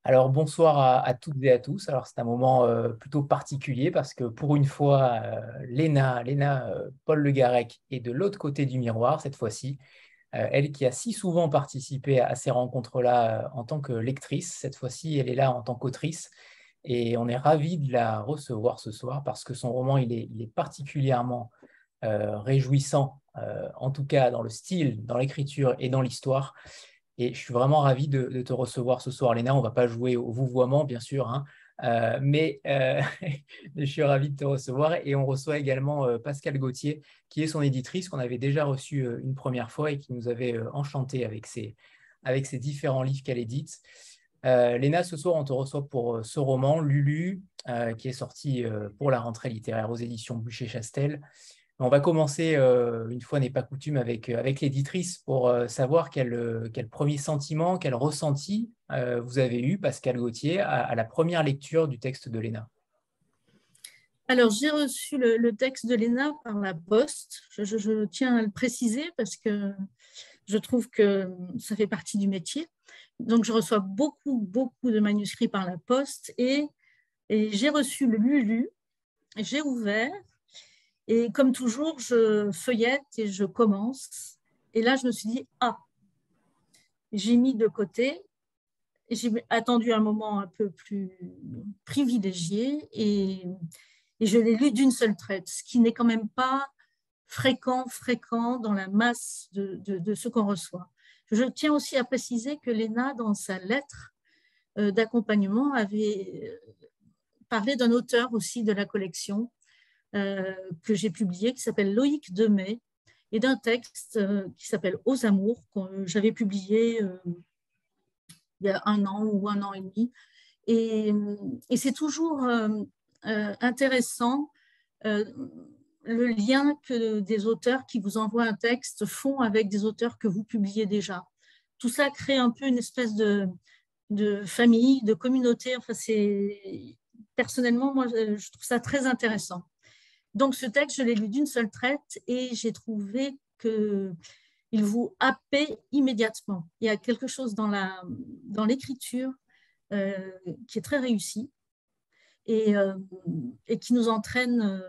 Alors bonsoir à toutes et à tous. Alors c'est un moment plutôt particulier parce que pour une fois, Paul Le Garec est de l'autre côté du miroir cette fois-ci. Elle qui a si souvent participé à ces rencontres-là en tant que lectrice, cette fois-ci elle est là en tant qu'autrice et on est ravis de la recevoir ce soir parce que son roman il est particulièrement réjouissant, en tout cas dans le style, dans l'écriture et dans l'histoire. Et je suis vraiment ravi de te recevoir ce soir, Léna. On ne va pas jouer au vouvoiement, bien sûr, hein. Mais je suis ravi de te recevoir. Et on reçoit également Pascale Gauthier, qui est son éditrice, qu'on avait déjà reçue une première fois et qui nous avait enchanté avec ses différents livres qu'elle édite. Léna, ce soir, on te reçoit pour ce roman, Lulu, qui est sorti pour la rentrée littéraire aux éditions Bûcher-Chastel. On va commencer, une fois n'est pas coutume, avec l'éditrice pour savoir quel premier sentiment, quel ressenti vous avez eu, Pascal Gauthier, à la première lecture du texte de Léna. Alors, j'ai reçu le texte de Léna par la poste. Je tiens à le préciser parce que je trouve que ça fait partie du métier. Donc, je reçois beaucoup de manuscrits par la poste et j'ai reçu le Lulu, j'ai ouvert et comme toujours, je feuillette et je commence. Et là, je me suis dit, ah, j'ai mis de côté. J'ai attendu un moment un peu plus privilégié et je l'ai lu d'une seule traite, ce qui n'est quand même pas fréquent dans la masse de ce qu'on reçoit. Je tiens aussi à préciser que Léna, dans sa lettre d'accompagnement, avait parlé d'un auteur aussi de la collection que j'ai publié, qui s'appelle Loïc Demey, et d'un texte qui s'appelle Aux Amours, que j'avais publié il y a un an ou un an et demi. Et c'est toujours intéressant le lien que des auteurs qui vous envoient un texte font avec des auteurs que vous publiez déjà. Tout ça crée un peu une espèce de famille, de communauté. Enfin, personnellement, moi, je trouve ça très intéressant. Donc, ce texte, je l'ai lu d'une seule traite et j'ai trouvé qu'il vous happait immédiatement. Il y a quelque chose dans l'écriture qui est très réussi et qui nous entraîne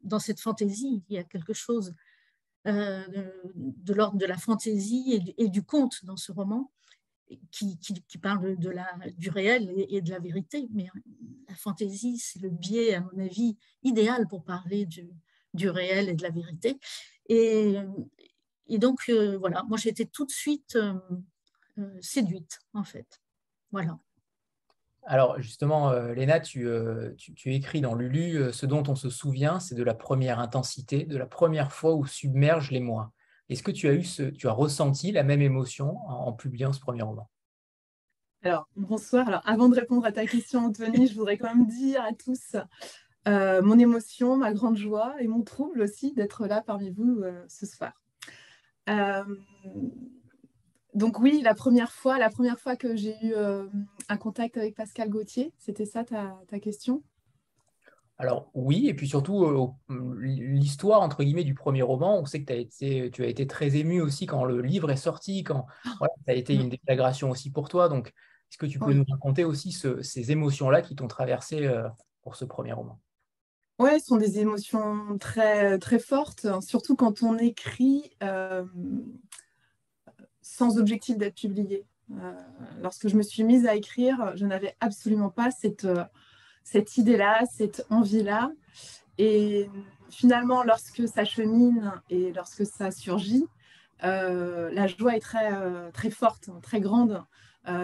dans cette fantaisie. Il y a quelque chose de l'ordre de la fantaisie et du conte dans ce roman qui parle du réel et de la vérité. Mais la fantaisie, c'est le biais, à mon avis, idéal pour parler du réel et de la vérité. Et donc, voilà, moi, j'ai été tout de suite séduite, en fait. Voilà. Alors justement, Léna, tu écris dans Lulu, ce dont on se souvient, c'est de la première intensité, de la première fois où submerge les mois. Est-ce que tu as ressenti la même émotion en publiant ce premier roman? Alors, bonsoir. Alors, avant de répondre à ta question, Anthony, je voudrais quand même dire à tous mon émotion, ma grande joie et mon trouble aussi d'être là parmi vous ce soir. Donc oui, la première fois que j'ai eu un contact avec Pascale Gauthier, c'était ça ta question? Alors oui, et puis surtout, l'histoire, entre guillemets, du premier roman, on sait que tu as été très ému aussi quand le livre est sorti, quand voilà, ça a été une déflagration aussi pour toi. Donc, est-ce que tu peux Oui. nous raconter aussi ces émotions-là qui t'ont traversé pour ce premier roman? Ouais, ce sont des émotions très, très fortes, hein, surtout quand on écrit sans objectif d'être publié. Lorsque je me suis mise à écrire, je n'avais absolument pas cette idée-là, cette envie-là. Et finalement, lorsque ça chemine et lorsque ça surgit, la joie est très, très forte, très grande,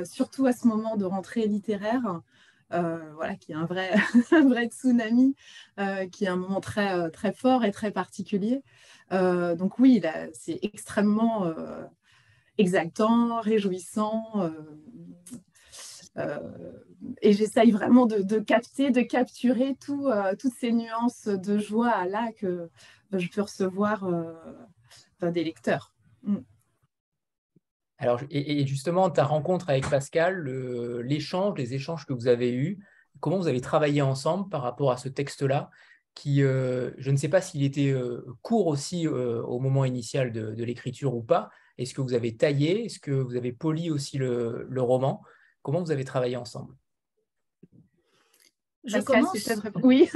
surtout à ce moment de rentrée littéraire, voilà, qui est un vrai, un vrai tsunami, qui est un moment très, très fort et très particulier. Donc oui, c'est extrêmement exaltant, réjouissant. Euh, et j'essaye vraiment de capter, de capturer toutes ces nuances de joie là que je peux recevoir des lecteurs. Alors, et justement, ta rencontre avec Pascal, les échanges que vous avez eus, comment vous avez travaillé ensemble par rapport à ce texte-là, qui, je ne sais pas s'il était court aussi au moment initial de l'écriture ou pas. Est-ce que vous avez taillé? Est-ce que vous avez poli aussi le roman? comment vous avez travaillé ensemble? Je Pascal, commence. c'est peut-être oui.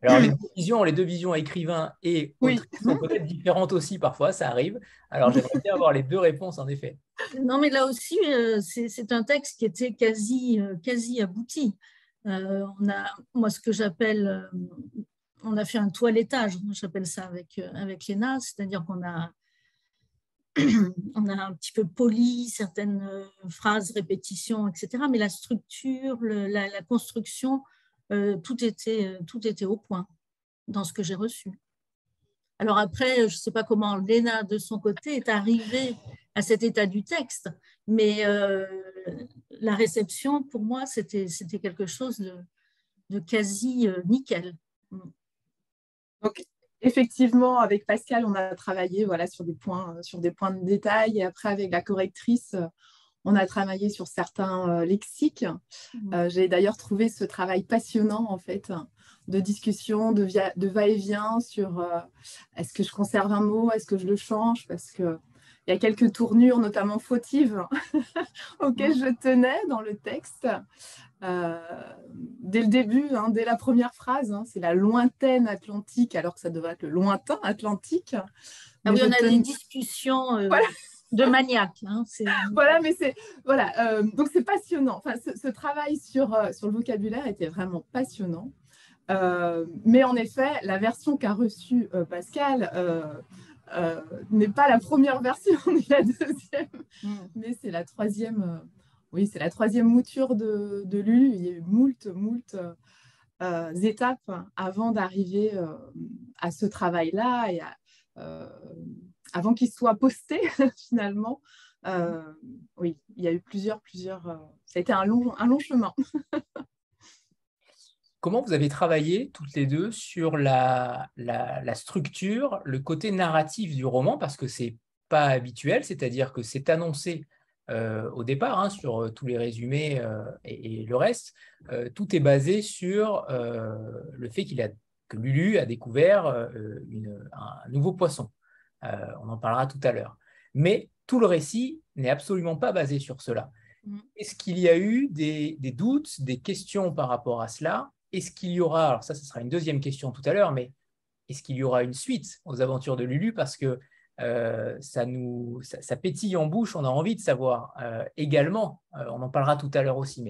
Alors, les deux visions écrivain et Oui. autrice sont peut-être différentes aussi parfois, ça arrive. Alors, j'aimerais bien avoir les deux réponses, en effet. Non, mais là aussi, c'est un texte qui était quasi abouti. On a, moi, ce que j'appelle, on a fait un toilettage, j'appelle ça avec Léna, c'est-à-dire qu'on a, on a un petit peu poli certaines phrases, répétitions, etc. Mais la structure, la construction, tout était au point dans ce que j'ai reçu. Alors après, je ne sais pas comment Léna, de son côté, est arrivée à cet état du texte, mais la réception, pour moi, c'était quelque chose de quasi nickel. Donc, effectivement, avec Pascal, on a travaillé voilà, sur des points de détail. Et après, avec la correctrice, on a travaillé sur certains lexiques. J'ai d'ailleurs trouvé ce travail passionnant, en fait, de discussion, de va-et-vient sur est-ce que je conserve un mot, est-ce que je le change, parce qu'il y a quelques tournures, notamment fautives, auxquelles je tenais dans le texte. Dès le début, hein, dès la première phrase, hein, c'est la lointaine Atlantique, alors que ça devrait être le lointain Atlantique. Ah oui, on a des discussions voilà. de maniaques. Hein, voilà, mais c'est voilà, donc c'est passionnant. Enfin, ce travail sur le vocabulaire était vraiment passionnant. Mais en effet, la version qu'a reçue Pascal n'est pas la première version ni la deuxième, mais c'est la troisième. Oui, c'est la troisième mouture de Lulu. Il y a eu moult étapes avant d'arriver à ce travail-là et avant qu'il soit posté finalement. Oui, il y a eu plusieurs. Ça a été un long chemin. Comment vous avez travaillé toutes les deux sur la structure, le côté narratif du roman, parce que c'est pas habituel, c'est-à-dire que c'est annoncé au départ, hein, sur tous les résumés et le reste, tout est basé sur le fait que Lulu a découvert un nouveau poisson. On en parlera tout à l'heure. Mais tout le récit n'est absolument pas basé sur cela. Est-ce qu'il y a eu des doutes, des questions par rapport à cela? Est-ce qu'il y aura, alors ça, ce sera une deuxième question tout à l'heure, mais est-ce qu'il y aura une suite aux aventures de Lulu? Parce que ça pétille en bouche, on a envie de savoir également, on en parlera tout à l'heure aussi,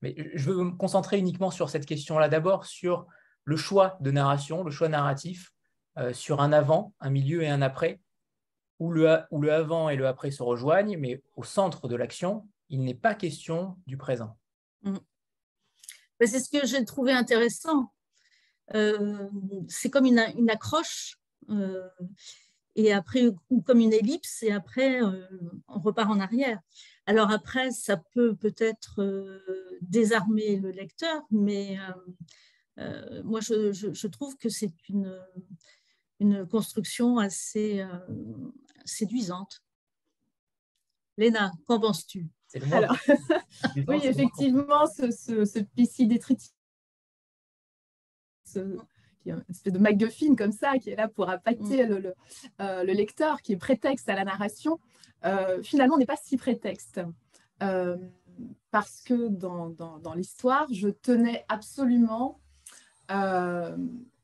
mais je veux me concentrer uniquement sur cette question-là d'abord, sur le choix de narration, le choix narratif, sur un avant, un milieu et un après, où le avant et le après se rejoignent, mais au centre de l'action, il n'est pas question du présent. C'est ce que j'ai trouvé intéressant. C'est comme une accroche et après, ou comme une ellipse, et après, on repart en arrière. Alors après, ça peut-être désarmer le lecteur, mais moi, je trouve que c'est une construction assez séduisante. Léna, qu'en penses-tu? Alors, oui, effectivement, ce PC détritus, qui est une espèce de MacGuffin comme ça, qui est là pour appâter le lecteur, qui est prétexte à la narration, finalement n'est pas si prétexte. Parce que dans l'histoire, je tenais absolument à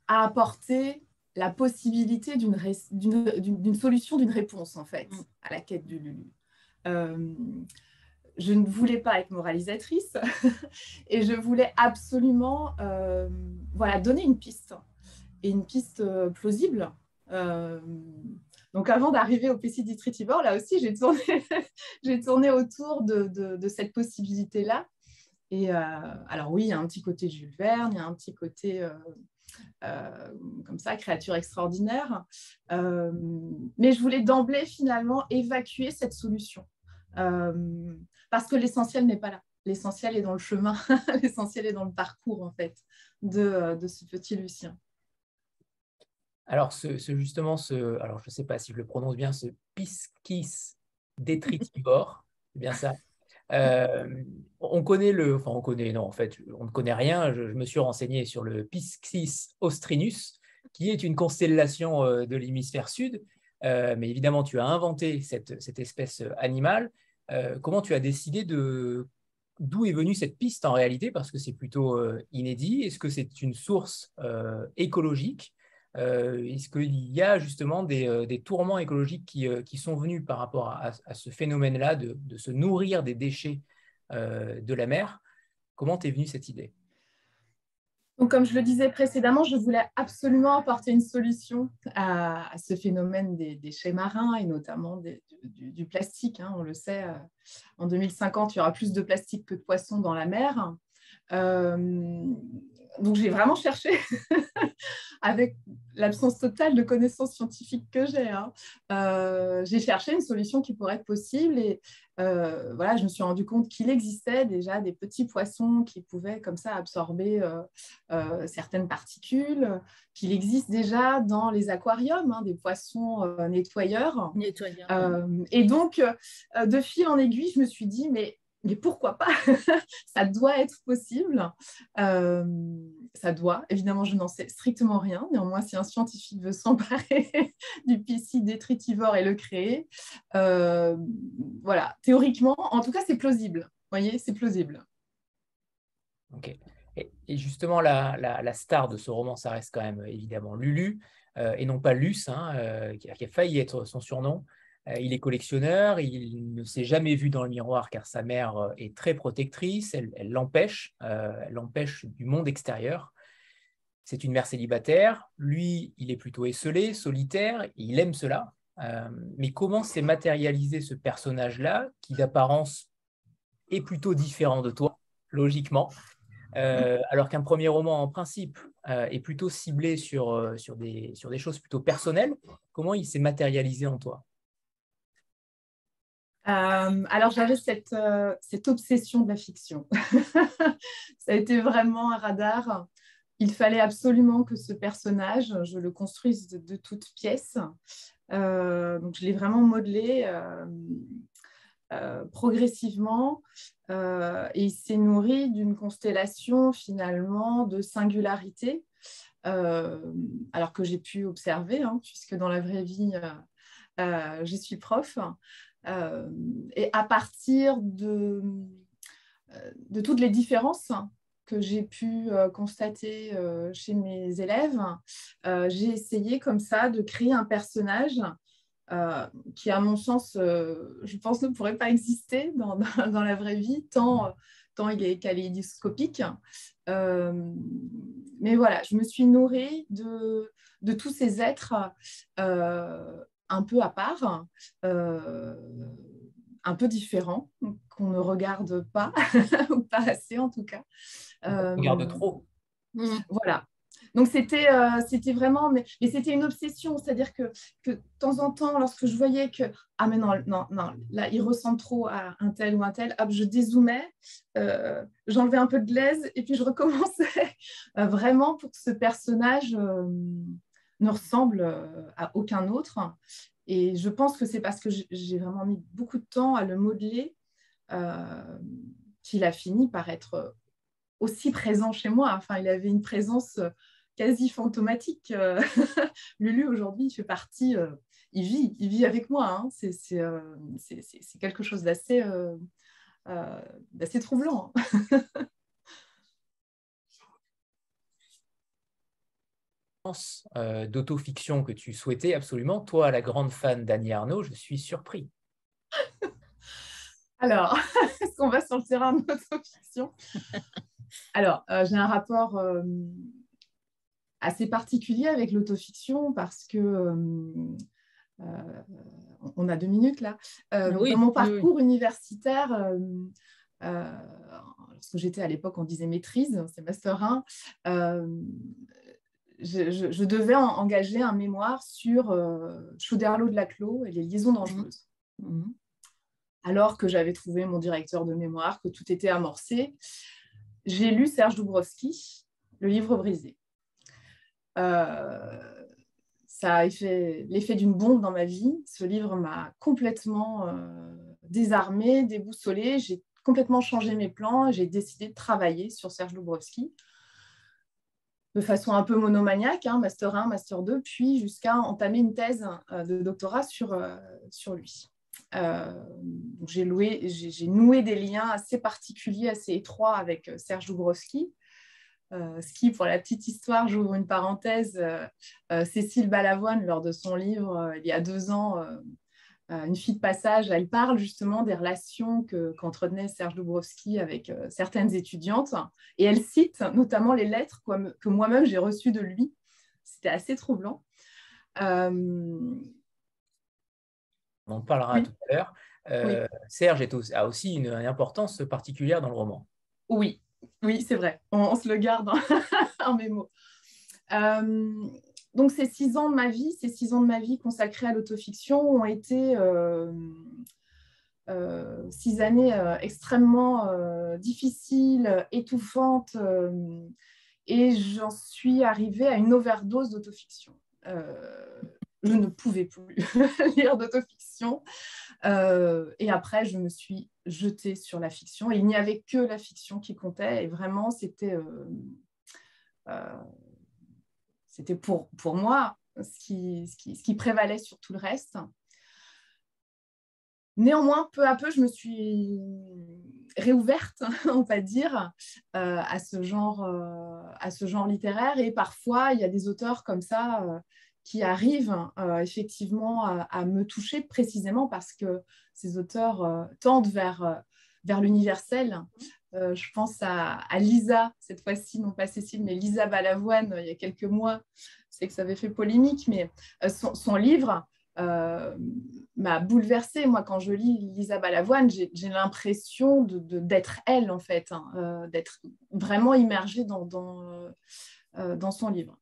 apporter la possibilité d'une solution, d'une réponse, en fait, à la quête du Lulu. Je ne voulais pas être moralisatrice et je voulais absolument donner une piste, et une piste plausible. Donc avant d'arriver au PC Detritivore, là aussi j'ai tourné autour de cette possibilité-là. Et alors oui, il y a un petit côté Jules Verne, il y a un petit côté comme ça, créature extraordinaire. Mais je voulais d'emblée finalement évacuer cette solution. Parce que l'essentiel n'est pas là. L'essentiel est dans le chemin, l'essentiel est dans le parcours en fait de ce petit Lucien. Alors justement, alors je ne sais pas si je le prononce bien, ce Piscis Detritivore, c'est bien ça. On ne connaît rien. Je me suis renseigné sur le Piscis Austrinus, qui est une constellation de l'hémisphère sud. Mais évidemment, tu as inventé cette espèce animale. Comment tu as décidé d'où est venue cette piste en réalité? Parce que c'est plutôt inédit. Est-ce que c'est une source écologique? Est-ce qu'il y a justement des tourments écologiques qui sont venus par rapport à ce phénomène-là de se nourrir des déchets de la mer? Comment t'es venue cette idée? Donc, comme je le disais précédemment, je voulais absolument apporter une solution à ce phénomène des déchets marins et notamment du plastique. Hein. On le sait, en 2050, il y aura plus de plastique que de poissons dans la mer. Donc, j'ai vraiment cherché, avec l'absence totale de connaissances scientifiques que j'ai, hein, j'ai cherché une solution qui pourrait être possible et voilà, je me suis rendu compte qu'il existait déjà des petits poissons qui pouvaient comme ça absorber certaines particules, qu'il existe déjà dans les aquariums hein, des poissons nettoyeurs. Et donc, de fil en aiguille, je me suis dit, mais pourquoi pas? Ça doit être possible. Ça doit. Évidemment, je n'en sais strictement rien. Néanmoins, si un scientifique veut s'emparer du piscine détritivore et le créer, voilà. Théoriquement, en tout cas, c'est plausible. Vous voyez, c'est plausible. Ok. Et justement, la star de ce roman, ça reste quand même évidemment Lulu, et non pas Luce, hein, qui a failli être son surnom. Il est collectionneur, il ne s'est jamais vu dans le miroir car sa mère est très protectrice, elle l'empêche du monde extérieur. C'est une mère célibataire, lui, il est plutôt esseulé, solitaire, et il aime cela. Mais comment s'est matérialisé ce personnage-là, qui d'apparence est plutôt différent de toi, logiquement, alors qu'un premier roman, en principe, est plutôt ciblé sur des choses plutôt personnelles? Comment il s'est matérialisé en toi? Alors, j'avais cette obsession de la fiction. Ça a été vraiment un radar. Il fallait absolument que ce personnage, je le construise de toutes pièces. Donc, je l'ai vraiment modelé progressivement. Et il s'est nourri d'une constellation finalement de singularité, alors que j'ai pu observer, hein, puisque dans la vraie vie, je suis prof. Et à partir de toutes les différences que j'ai pu constater chez mes élèves, j'ai essayé comme ça de créer un personnage qui, à mon sens, je pense ne pourrait pas exister dans la vraie vie, tant il est kaléidoscopique. Mais voilà, je me suis nourrie de tous ces êtres un peu à part, un peu différents, qu'on ne regarde pas, ou pas assez en tout cas. On regarde trop. Voilà. Donc, c'était vraiment, mais c'était une obsession, c'est-à-dire que de temps en temps, lorsque je voyais que, ah mais non, non, non, là, il ressemble trop à un tel ou un tel, hop, je dézoomais, j'enlevais un peu de glaise et puis je recommençais vraiment pour que ce personnage ne ressemble à aucun autre. Et je pense que c'est parce que j'ai vraiment mis beaucoup de temps à le modeler qu'il a fini par être aussi présent chez moi. Enfin, il avait une présence quasi fantomatique. Lulu, aujourd'hui, il fait partie, il vit avec moi. Hein. C'est quelque chose d'assez troublant. D'autofiction que tu souhaitais absolument. Toi, la grande fan d'Annie Ernaux, je suis surpris. Alors, est-ce qu'on va sur le terrain de l'autofiction? Alors, j'ai un rapport assez particulier avec l'autofiction parce que on a 2 minutes là. Oui, dans mon parcours universitaire, lorsque j'étais à l'époque, on disait maîtrise, c'est master 1, je devais engager un mémoire sur Chauderlot-de-Laclos et les liaisons dangereuses. Alors que j'avais trouvé mon directeur de mémoire, que tout était amorcé, j'ai lu Serge Doubrovski, Le livre brisé. Ça a fait l'effet d'une bombe dans ma vie. Ce livre m'a complètement désarmée, déboussolée. J'ai complètement changé mes plans. J'ai décidé de travailler sur Serge Doubrovski de façon un peu monomaniaque, hein, master 1, master 2, puis jusqu'à entamer une thèse de doctorat sur lui. J'ai noué des liens assez particuliers, assez étroits avec Serge Doubrovski. Ce qui, pour la petite histoire, j'ouvre une parenthèse, Cécile Balavoine, lors de son livre, il y a 2 ans, Une fille de passage, elle parle justement des relations qu'entretenait Serge Doubrovski avec certaines étudiantes. Et elle cite notamment les lettres que moi-même j'ai reçues de lui. C'était assez troublant. On en parlera Oui. tout à l'heure. Oui. Serge a aussi une importance particulière dans le roman. Oui, c'est vrai. On se le garde en mémo. Donc, ces 6 ans de ma vie consacrés à l'autofiction ont été 6 années extrêmement difficiles, étouffantes, et j'en suis arrivée à une overdose d'autofiction. Je ne pouvais plus lire d'autofiction. Et après, je me suis jetée sur la fiction. Et il n'y avait que la fiction qui comptait. Et vraiment, c'était pour moi ce qui prévalait sur tout le reste. Néanmoins, peu à peu, je me suis réouverte, on va dire, à ce genre littéraire. Et parfois, il y a des auteurs comme ça qui arrivent effectivement à me toucher, précisément parce que ces auteurs tendent vers l'universel. Je pense à Lisa, cette fois-ci, non pas Cécile, mais Lisa Balavoine, il y a quelques mois. Je sais que ça avait fait polémique, mais son livre m'a bouleversée. Moi, quand je lis Lisa Balavoine, j'ai l'impression d'être elle, en fait, d'être vraiment immergée dans son livre.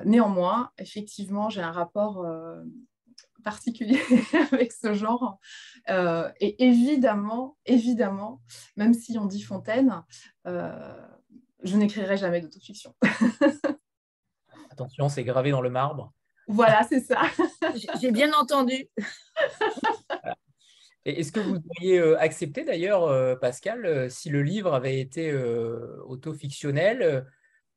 Néanmoins, effectivement, j'ai un rapport particulier avec ce genre. Et évidemment, même si on dit Fontaine, je n'écrirai jamais d'autofiction. Attention, c'est gravé dans le marbre. Voilà, c'est ça. J'ai bien entendu. Voilà. Et est-ce que vous auriez accepté d'ailleurs, Pascal, si le livre avait été autofictionnel,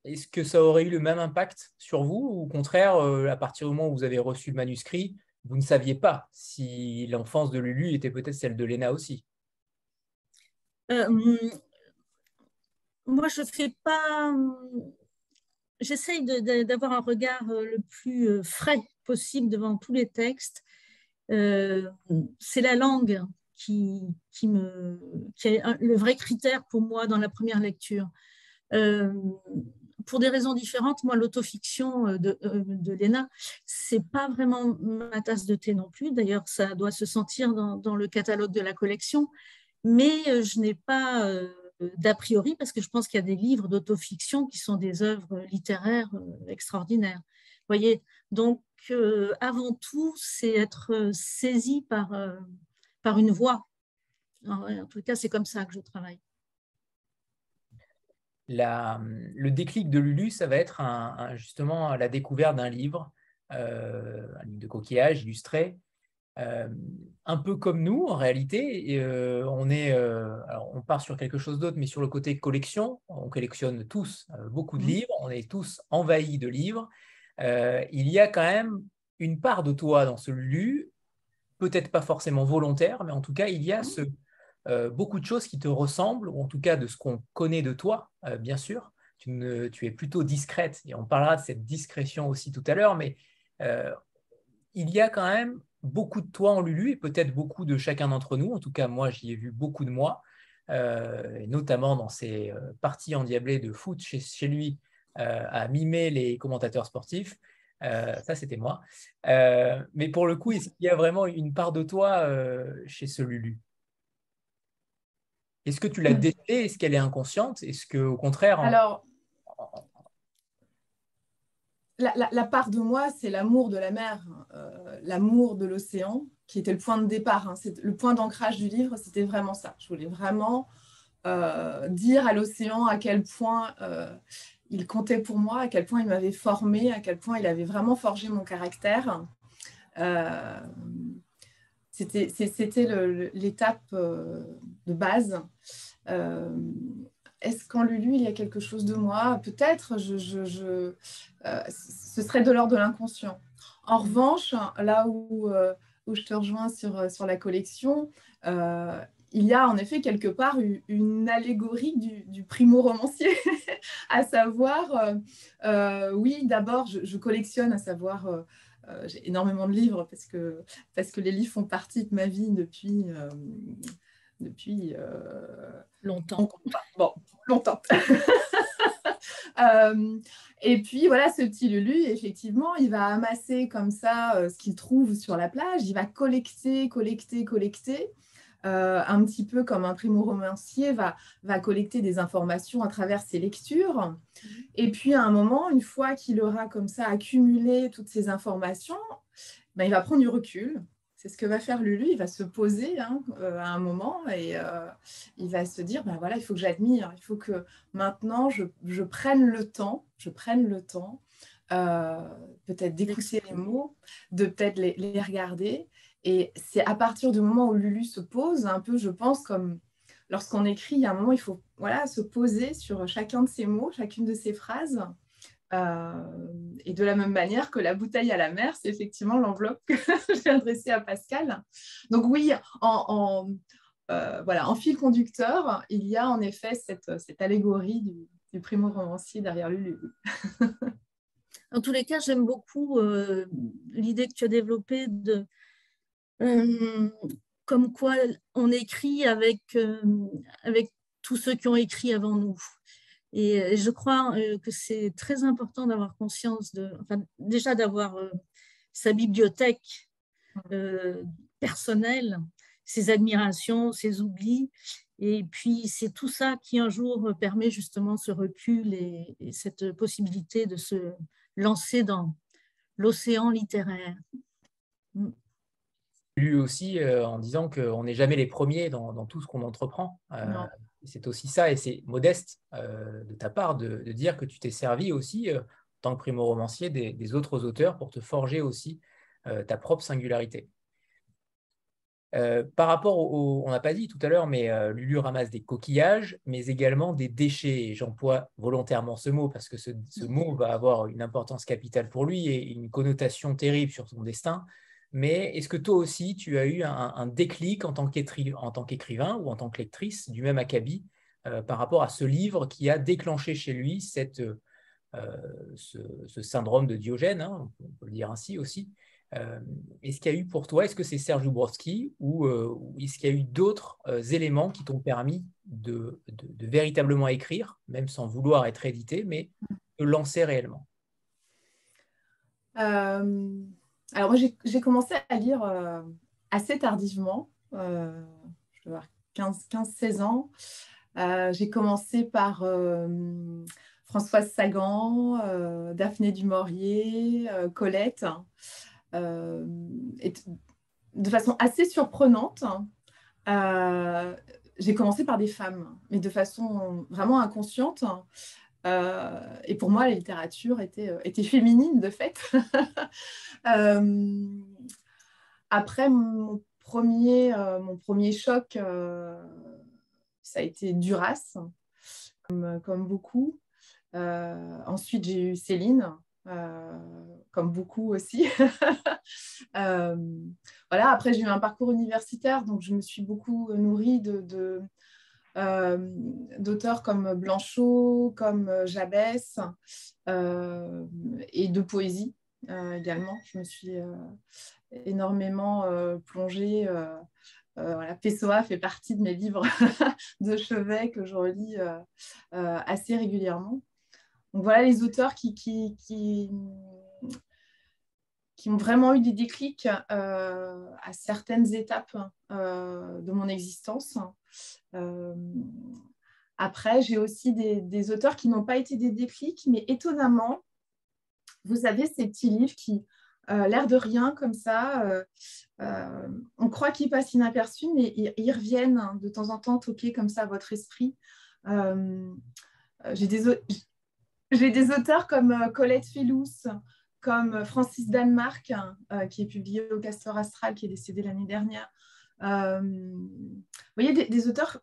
est-ce que ça aurait eu le même impact sur vous? Ou au contraire, à partir du moment où vous avez reçu le manuscrit, vous ne saviez pas si l'enfance de Lulu était peut-être celle de Léna aussi? Moi, je fais pas. J'essaye d'avoir un regard le plus frais possible devant tous les textes. C'est la langue qui est le vrai critère pour moi dans la première lecture. Pour des raisons différentes, moi, l'autofiction de Léna, c'est pas vraiment ma tasse de thé non plus. D'ailleurs, ça doit se sentir dans le catalogue de la collection. Mais je n'ai pas d'a priori, parce que je pense qu'il y a des livres d'autofiction qui sont des œuvres littéraires extraordinaires. Vous voyez, donc avant tout, c'est être saisi par une voix. En tout cas, c'est comme ça que je travaille. Le déclic de Lulu, ça va être justement la découverte d'un livre, un livre de coquillage illustré, un peu comme nous en réalité. Et, alors on part sur quelque chose d'autre, mais sur le côté collection, on collectionne tous beaucoup de livres, on est tous envahis de livres. Il y a quand même une part de toi dans ce Lulu, peut-être pas forcément volontaire, mais en tout cas, il y a beaucoup de choses qui te ressemblent, ou en tout cas de ce qu'on connaît de toi, bien sûr. Tu es plutôt discrète, et on parlera de cette discrétion aussi tout à l'heure, mais il y a quand même beaucoup de toi en Lulu, et peut-être beaucoup de chacun d'entre nous. En tout cas, moi, j'y ai vu beaucoup de moi, et notamment dans ces parties endiablées de foot chez lui, à mimer les commentateurs sportifs. Ça, c'était moi. Mais pour le coup, est-ce qu'il y a vraiment une part de toi chez ce Lulu? Est-ce que tu l'as décelée? Est-ce qu'elle est inconsciente? Est-ce qu'au contraire... Alors, la part de moi, c'est l'amour de la mer, l'amour de l'océan, qui était le point de départ. Hein. Le point d'ancrage du livre, c'était vraiment ça. Je voulais vraiment dire à l'océan à quel point il comptait pour moi, à quel point il m'avait formée, à quel point il avait vraiment forgé mon caractère. C'était l'étape de base. Est-ce qu'en Lulu, il y a quelque chose de moi? Peut-être, ce serait de l'ordre de l'inconscient. En revanche, là où où je te rejoins sur la collection. Il y a en effet quelque part une allégorie du primo-romancier, à savoir, oui, d'abord, je collectionne, à savoir, j'ai énormément de livres parce que les livres font partie de ma vie depuis Longtemps. bon, longtemps. Et puis voilà, ce petit Lulu, effectivement, il va amasser comme ça ce qu'il trouve sur la plage, il va collecter, un petit peu comme un primo-romancier va collecter des informations à travers ses lectures. Et puis à un moment, une fois qu'il aura comme ça accumulé toutes ces informations, ben, il va prendre du recul. C'est ce que va faire Lulu, il va se poser à un moment et il va se dire, ben voilà, il faut que j'admire, il faut que maintenant je prenne le temps, peut-être d'écouter les mots, de peut-être les regarder. Et c'est à partir du moment où Lulu se pose, un peu, je pense, comme lorsqu'on écrit, il y a un moment, il faut se poser sur chacun de ces mots, chacune de ces phrases. Et de la même manière que la bouteille à la mer, c'est effectivement l'enveloppe que j'ai adressée à Pascal. Donc oui, en fil conducteur, il y a en effet cette allégorie du primo-romancier derrière Lulu. En tous les cas, j'aime beaucoup l'idée que tu as développée comme quoi on écrit avec tous ceux qui ont écrit avant nous. Et je crois que c'est très important d'avoir conscience déjà d'avoir sa bibliothèque personnelle, ses admirations, ses oublis. Et puis, c'est tout ça qui un jour permet justement ce recul et cette possibilité de se lancer dans l'océan littéraire. Lu aussi en disant qu'on n'est jamais les premiers dans tout ce qu'on entreprend. C'est aussi ça, et c'est modeste de ta part de dire que tu t'es servi aussi, en tant que primo-romancier, des autres auteurs pour te forger aussi ta propre singularité. Par rapport on n'a pas dit tout à l'heure, mais Lulu ramasse des coquillages, mais également des déchets. Et j'emploie volontairement ce mot parce que ce mot va avoir une importance capitale pour lui et une connotation terrible sur son destin. Mais est-ce que toi aussi, tu as eu un déclic en tant qu'écrivain ou en tant que lectrice du même acabit par rapport à ce livre qui a déclenché chez lui ce syndrome de Diogène, hein, on peut le dire ainsi aussi. Est-ce qu'il y a eu pour toi, est-ce que c'est Serge Loubrowski ou est-ce qu'il y a eu d'autres éléments qui t'ont permis de véritablement écrire, même sans vouloir être édité, mais de lancer réellement? Alors moi, j'ai commencé à lire assez tardivement, je dois avoir 15-16 ans. J'ai commencé par Françoise Sagan, Daphné du Maurier, Colette. Et de façon assez surprenante, j'ai commencé par des femmes, mais de façon vraiment inconsciente. Et pour moi, la littérature était féminine, de fait. Après, mon premier choc, ça a été Duras, comme beaucoup. Ensuite, j'ai eu Céline, comme beaucoup aussi. Voilà. Après, j'ai eu un parcours universitaire, donc je me suis beaucoup nourrie d'auteurs comme Blanchot, comme Jabès, et de poésie également. Je me suis énormément plongée. Voilà, Pessoa fait partie de mes livres de chevet que je relis assez régulièrement. Donc voilà les auteurs qui ont vraiment eu des déclics à certaines étapes de mon existence. Après, j'ai aussi des auteurs qui n'ont pas été des déclics, mais étonnamment, vous savez, ces petits livres qui, l'air de rien, comme ça, on croit qu'ils passent inaperçus, mais ils reviennent de temps en temps toquer comme ça à votre esprit. J'ai des auteurs comme Colette Fellous, comme Francis Danemark, qui est publié au Castor Astral, qui est décédé l'année dernière. Vous voyez, des auteurs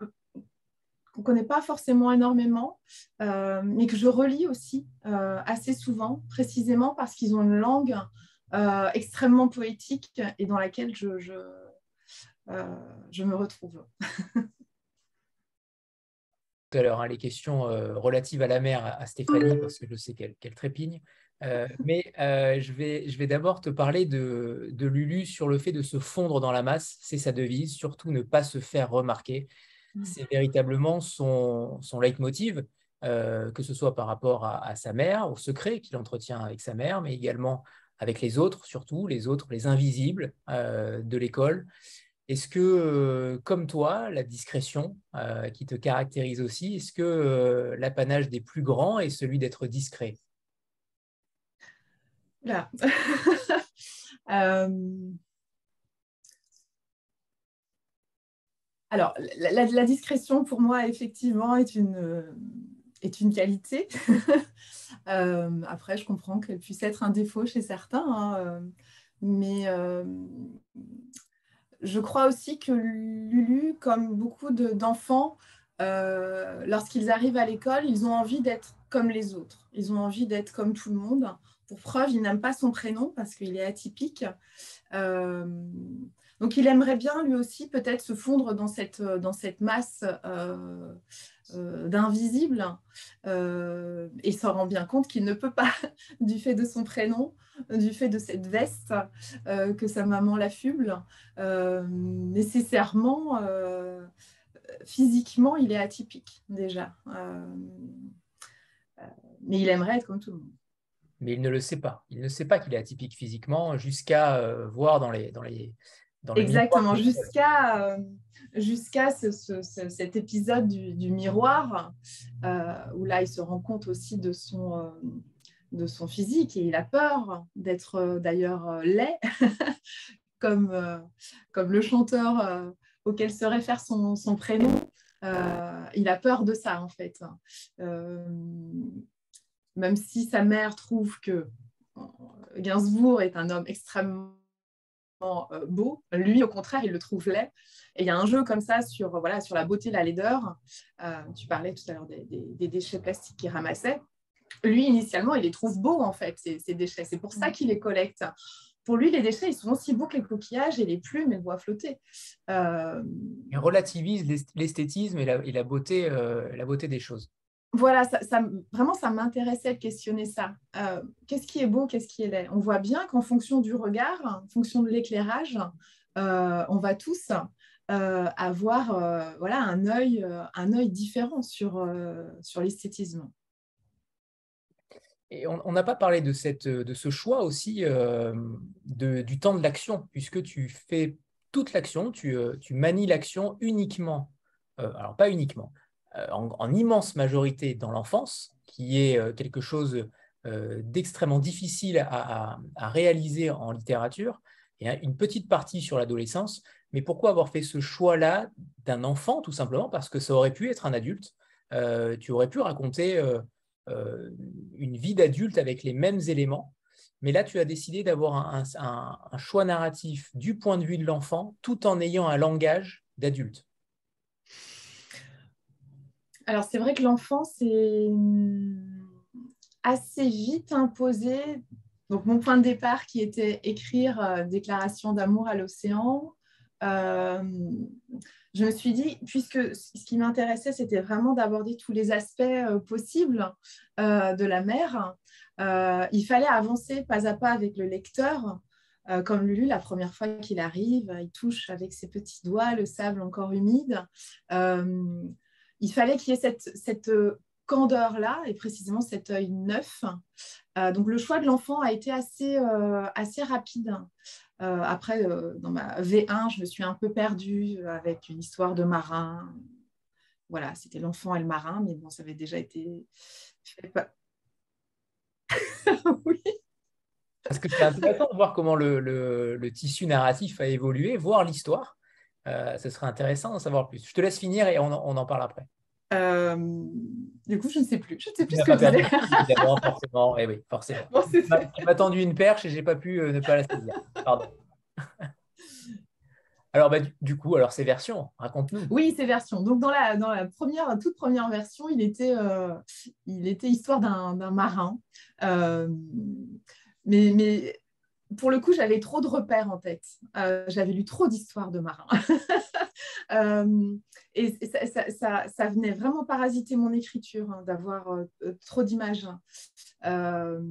qu'on ne connaît pas forcément énormément, mais que je relis aussi assez souvent, précisément parce qu'ils ont une langue extrêmement poétique et dans laquelle je me retrouve. Tout à l'heure, hein, les questions relatives à la mer à Stéphanie, parce que je sais qu'elle trépigne. Mais je vais d'abord te parler de Lulu sur le fait de se fondre dans la masse. C'est sa devise, surtout ne pas se faire remarquer. C'est véritablement son leitmotiv, que ce soit par rapport à sa mère, au secret qu'il entretient avec sa mère, mais également avec les autres, surtout les autres, les invisibles de l'école. Est-ce que, comme toi, la discrétion qui te caractérise aussi, est-ce que l'apanage des plus grands est celui d'être discret? Là. Alors, la discrétion, pour moi, effectivement, est une qualité. Après, je comprends qu'elle puisse être un défaut chez certains, hein, mais je crois aussi que Lulu, comme beaucoup d'enfants, lorsqu'ils arrivent à l'école, ils ont envie d'être comme les autres. Ils ont envie d'être comme tout le monde. Pour preuve, il n'aime pas son prénom parce qu'il est atypique. Donc, il aimerait bien, lui aussi, peut-être se fondre dans cette masse d'invisibles et s'en rend bien compte qu'il ne peut pas, du fait de son prénom, du fait de cette veste que sa maman l'affuble. Nécessairement, physiquement, il est atypique, déjà. Mais il aimerait être comme tout le monde. Mais il ne le sait pas. Il ne sait pas qu'il est atypique physiquement jusqu'à voir dans le miroir. Exactement, jusqu'à cet épisode du miroir, où là, il se rend compte aussi de son physique et il a peur d'être d'ailleurs laid, comme le chanteur auquel se réfère son prénom. Il a peur de ça, en fait. Même si sa mère trouve que Gainsbourg est un homme extrêmement beau, lui, au contraire, il le trouve laid. Et il y a un jeu comme ça sur la beauté, la laideur. Tu parlais tout à l'heure des déchets plastiques qu'il ramassait. Lui, initialement, il les trouve beaux, en fait, ces déchets. C'est pour ça qu'il les collecte. Pour lui, les déchets, ils sont aussi beaux que les coquillages et les plumes et le bois flotté. Il relativise l'esthétisme et la beauté des choses. Voilà, vraiment, ça m'intéressait de questionner ça. Qu'est-ce qui est beau, qu'est-ce qui est laid? On voit bien qu'en fonction du regard, en fonction de l'éclairage, on va tous avoir un œil différent sur l'esthétisme. Et on n'a pas parlé de ce choix aussi du temps de l'action, puisque tu fais toute l'action, tu manies l'action uniquement, alors pas uniquement, en immense majorité dans l'enfance, qui est quelque chose d'extrêmement difficile à réaliser en littérature, et une petite partie sur l'adolescence. Mais pourquoi avoir fait ce choix-là d'un enfant, tout simplement parce que ça aurait pu être un adulte. Tu aurais pu raconter une vie d'adulte avec les mêmes éléments. Mais là, tu as décidé d'avoir un choix narratif du point de vue de l'enfant, tout en ayant un langage d'adulte. Alors, c'est vrai que l'enfant, c'est assez vite imposé. Donc, mon point de départ qui était écrire déclaration d'amour à l'océan, je me suis dit, puisque ce qui m'intéressait, c'était vraiment d'aborder tous les aspects possibles de la mer, il fallait avancer pas à pas avec le lecteur. Comme Lulu, la première fois qu'il arrive, il touche avec ses petits doigts le sable encore humide. Il fallait qu'il y ait cette candeur-là et précisément cet œil neuf. Donc, le choix de l'enfant a été assez rapide. Après, dans ma V1, je me suis un peu perdue avec une histoire de marin. Voilà, c'était l'enfant et le marin, mais bon, ça avait déjà été fait. Oui. Parce que c'est intéressant de voir comment le tissu narratif a évolué, voir l'histoire. Ce serait intéressant d'en savoir plus. Je te laisse finir et on en parle après. Du coup, je ne sais plus. Je ne sais plus Tu ce que n'as je pas disais. perdu, évidemment, forcément. Eh oui, forcément. Bon, Tu m'as tendu une perche et je n'ai pas pu ne pas la saisir. Pardon. Alors, du coup, alors ces versions, raconte-nous. Oui, ces versions. Donc, dans la toute première version, il était histoire d'un marin. Mais pour le coup, j'avais trop de repères en tête. J'avais lu trop d'histoires de marins. Et ça venait vraiment parasiter mon écriture, hein, d'avoir trop d'images. Euh,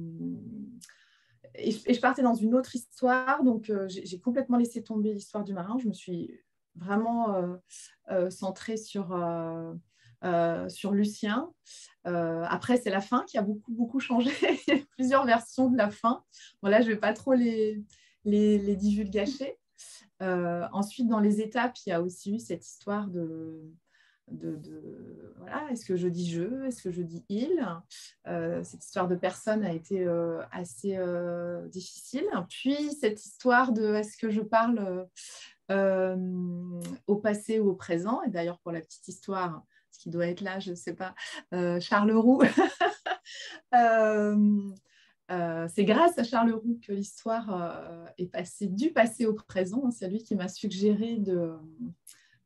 et je partais dans une autre histoire, donc j'ai complètement laissé tomber l'histoire du marin. Je me suis vraiment centrée sur Lucien. Après, c'est la fin qui a beaucoup changé. Il y a plusieurs versions de la fin. Bon, là, je ne vais pas trop les divulgacher. Ensuite, dans les étapes, il y a aussi eu cette histoire voilà, est-ce que je dis je, est-ce que je dis il. Cette histoire de personne a été assez difficile. Puis cette histoire de est-ce que je parle au passé ou au présent. Et d'ailleurs, pour la petite histoire, ce qui doit être là, je ne sais pas, Charles Roux. C'est grâce à Charles Roux que l'histoire est dû passer au présent. C'est lui qui m'a suggéré de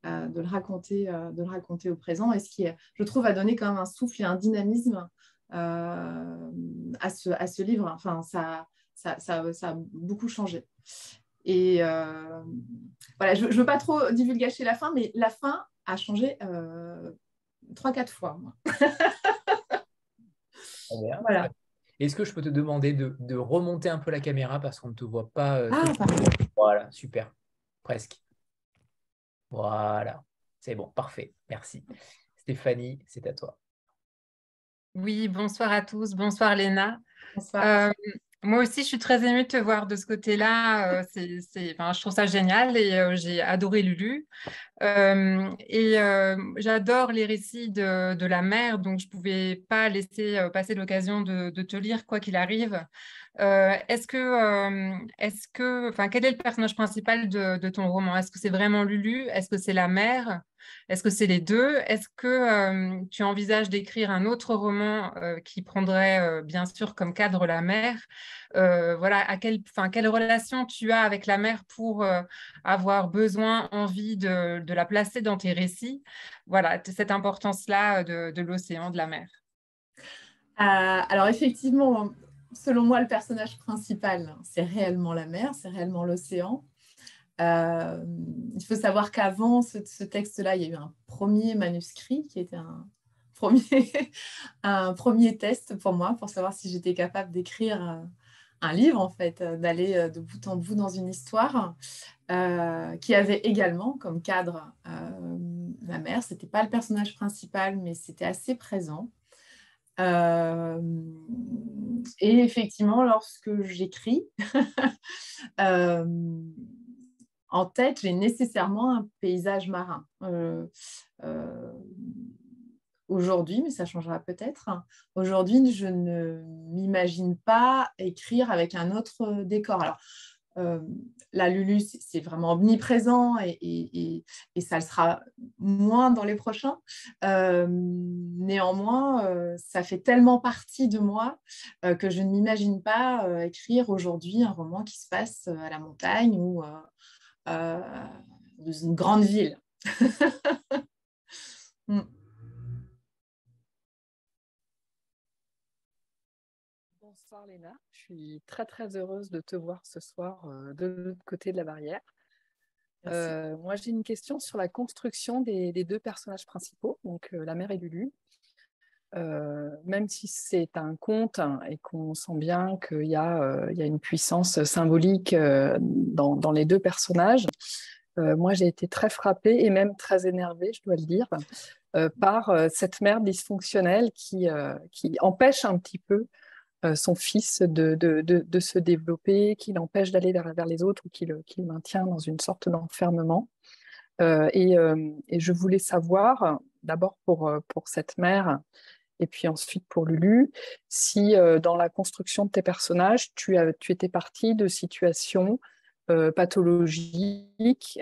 le raconter au présent, et ce qui, je trouve, a donné quand même un souffle et un dynamisme à ce livre. Enfin, ça a beaucoup changé. Et voilà, je ne veux pas trop divulgacher la fin, mais la fin a changé 3-4 fois. Moi. Bien. Voilà. Est-ce que je peux te demander de remonter un peu la caméra parce qu'on ne te voit pas Pardon. Voilà, super, presque. Voilà, c'est bon, parfait, merci. Stéphanie, c'est à toi. Oui, bonsoir à tous. Bonsoir Léna. Bonsoir. Moi aussi, je suis très émue de te voir de ce côté-là. Enfin, je trouve ça génial et j'ai adoré Lulu. J'adore les récits de la mer, donc je ne pouvais pas laisser passer l'occasion de te lire quoi qu'il arrive. Enfin, quel est le personnage principal de ton roman? Est-ce que c'est vraiment Lulu? Est-ce que c'est la mer? Est-ce que c'est les deux? Est-ce que tu envisages d'écrire un autre roman qui prendrait bien sûr comme cadre la mer? Voilà, quelle relation tu as avec la mer pour avoir besoin, envie de la placer dans tes récits? Voilà, cette importance-là de l'océan, de la mer. Alors effectivement, selon moi, le personnage principal, c'est réellement la mer, c'est réellement l'océan. Il faut savoir qu'avant ce texte-là, il y a eu un premier manuscrit qui était un premier test pour moi, pour savoir si j'étais capable d'écrire un livre, en fait, d'aller de bout en bout dans une histoire qui avait également comme cadre la mer. Ce n'était pas le personnage principal, mais c'était assez présent. Et effectivement, lorsque j'écris, en tête, j'ai nécessairement un paysage marin. Aujourd'hui, mais ça changera peut-être. Aujourd'hui, je ne m'imagine pas écrire avec un autre décor. Alors, la Lulu, c'est vraiment omniprésent et ça le sera moins dans les prochains. Néanmoins, ça fait tellement partie de moi que je ne m'imagine pas écrire aujourd'hui un roman qui se passe à la montagne ou dans une grande ville. Bonsoir Léna, je suis très heureuse de te voir ce soir de l'autre côté de la barrière. Moi j'ai une question sur la construction des deux personnages principaux, donc la mère et Lulu. Même si c'est un conte et qu'on sent bien qu'il y a une puissance symbolique dans les deux personnages, moi j'ai été très frappée et même très énervée, je dois le dire, par cette mère dysfonctionnelle qui empêche un petit peu son fils de se développer, qui l'empêche d'aller vers les autres ou qui le maintient dans une sorte d'enfermement. Et je voulais savoir, d'abord pour cette mère, et puis ensuite pour Lulu, si dans la construction de tes personnages, tu étais partie de situations pathologiques,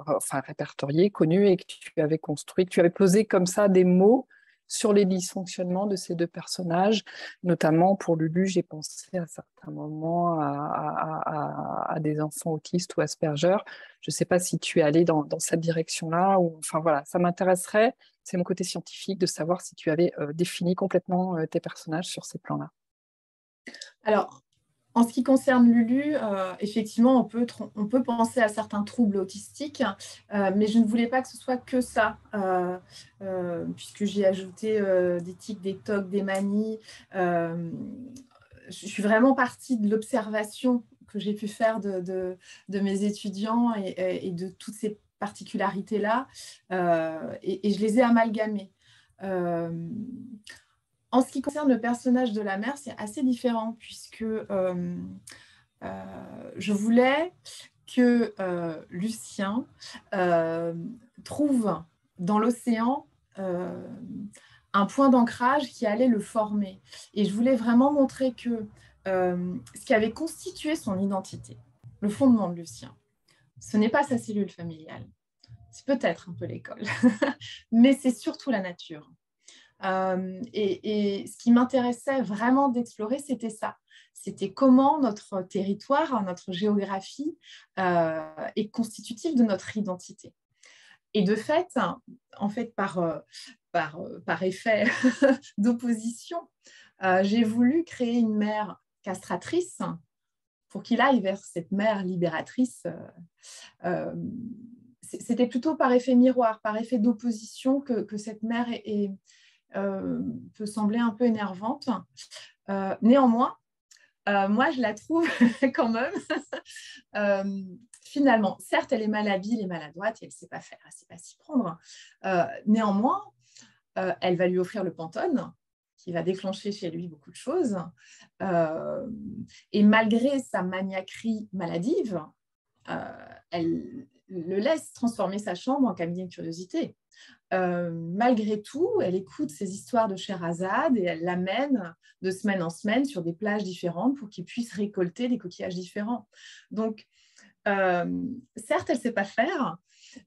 enfin répertoriées, connues, et que tu avais construit, que tu avais posé comme ça des mots sur les dysfonctionnements de ces deux personnages. Notamment pour Lulu, j'ai pensé à certains moments à des enfants autistes ou Asperger. Je ne sais pas si tu es allée dans cette direction-là. Enfin voilà, ça m'intéresserait, c'est mon côté scientifique, de savoir si tu avais défini complètement tes personnages sur ces plans-là. Alors, En ce qui concerne Lulu, effectivement, on peut penser à certains troubles autistiques, mais je ne voulais pas que ce soit que ça, puisque j'ai ajouté des tics, des tocs, des manies. Je suis vraiment partie de l'observation que j'ai pu faire de mes étudiants et de toutes ces particularités-là, et je les ai amalgamées. En ce qui concerne le personnage de la mère, c'est assez différent puisque je voulais que Lucien trouve dans l'océan un point d'ancrage qui allait le former. Et je voulais vraiment montrer que ce qui avait constitué son identité, le fondement de Lucien, ce n'est pas sa cellule familiale. C'est peut-être un peu l'école, mais c'est surtout la nature. Et ce qui m'intéressait vraiment d'explorer, c'était ça. C'était comment notre territoire, notre géographie est constitutive de notre identité. Et de fait, en fait, par effet d'opposition, j'ai voulu créer une mère castratrice pour qu'il aille vers cette mère libératrice. C'était plutôt par effet miroir, par effet d'opposition que cette mère peut sembler un peu énervante. Néanmoins, moi, je la trouve quand même, finalement, certes, elle est malhabile et maladroite et elle ne sait pas faire, elle ne sait pas s'y prendre. Néanmoins, elle va lui offrir le Pantone, qui va déclencher chez lui beaucoup de choses. Et malgré sa maniaquerie maladive, elle le laisse transformer sa chambre en cabinet de curiosité. Malgré tout, elle écoute ces histoires de Scheherazade et elle l'amène de semaine en semaine sur des plages différentes pour qu'il puisse récolter des coquillages différents. Donc, certes, elle ne sait pas faire,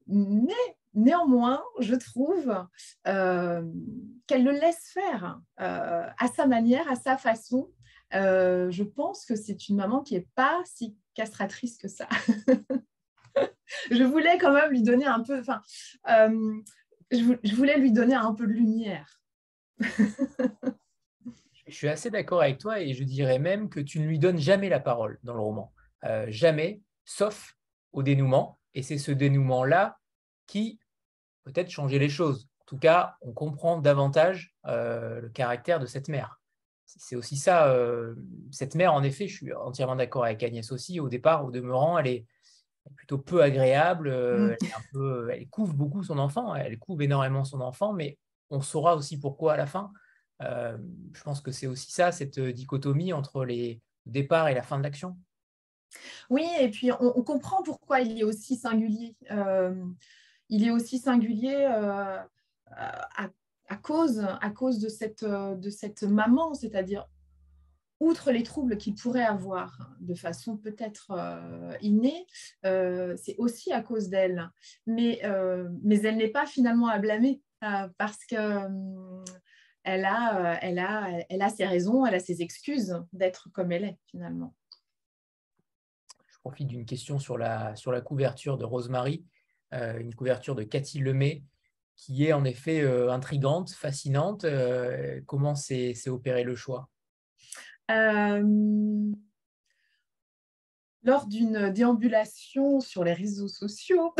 mais néanmoins, je trouve qu'elle le laisse faire à sa manière, à sa façon. Je pense que c'est une maman qui n'est pas si castratrice que ça. Je voulais quand même lui donner un peu... je voulais lui donner un peu de lumière. Je suis assez d'accord avec toi et je dirais même que tu ne lui donnes jamais la parole dans le roman. Jamais, sauf au dénouement. Et c'est ce dénouement-là qui peut-être changer les choses. En tout cas, on comprend davantage le caractère de cette mère. C'est aussi ça, cette mère, en effet, je suis entièrement d'accord avec Agnès aussi. Au départ, au demeurant, elle est plutôt peu agréable, elle couve beaucoup son enfant, elle couve énormément son enfant, mais on saura aussi pourquoi à la fin. Je pense que c'est aussi ça, cette dichotomie entre les départs et la fin de l'action. Oui, et puis on comprend pourquoi il est aussi singulier. Il est aussi singulier à cause de cette maman, c'est-à-dire outre les troubles qu'il pourrait avoir de façon peut-être innée, c'est aussi à cause d'elle. Mais elle n'est pas finalement à blâmer parce que elle a ses raisons, elle a ses excuses d'être comme elle est finalement. Je profite d'une question sur la couverture de Rosemary, une couverture de Cathy Lemay, qui est en effet intrigante, fascinante. Comment s'est opéré le choix? Lors d'une déambulation sur les réseaux sociaux.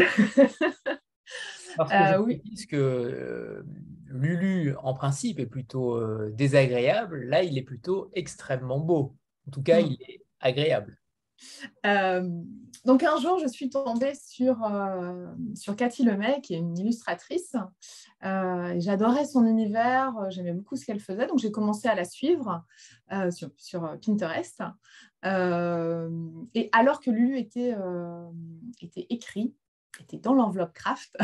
Parce que je précise que Lulu, en principe, est plutôt désagréable. Là, il est plutôt extrêmement beau. En tout cas, il est agréable. Donc un jour, je suis tombée sur Cathy Lemay, qui est une illustratrice. J'adorais son univers, j'aimais beaucoup ce qu'elle faisait, donc j'ai commencé à la suivre sur Pinterest. Et alors que Lulu était écrit, était dans l'enveloppe craft,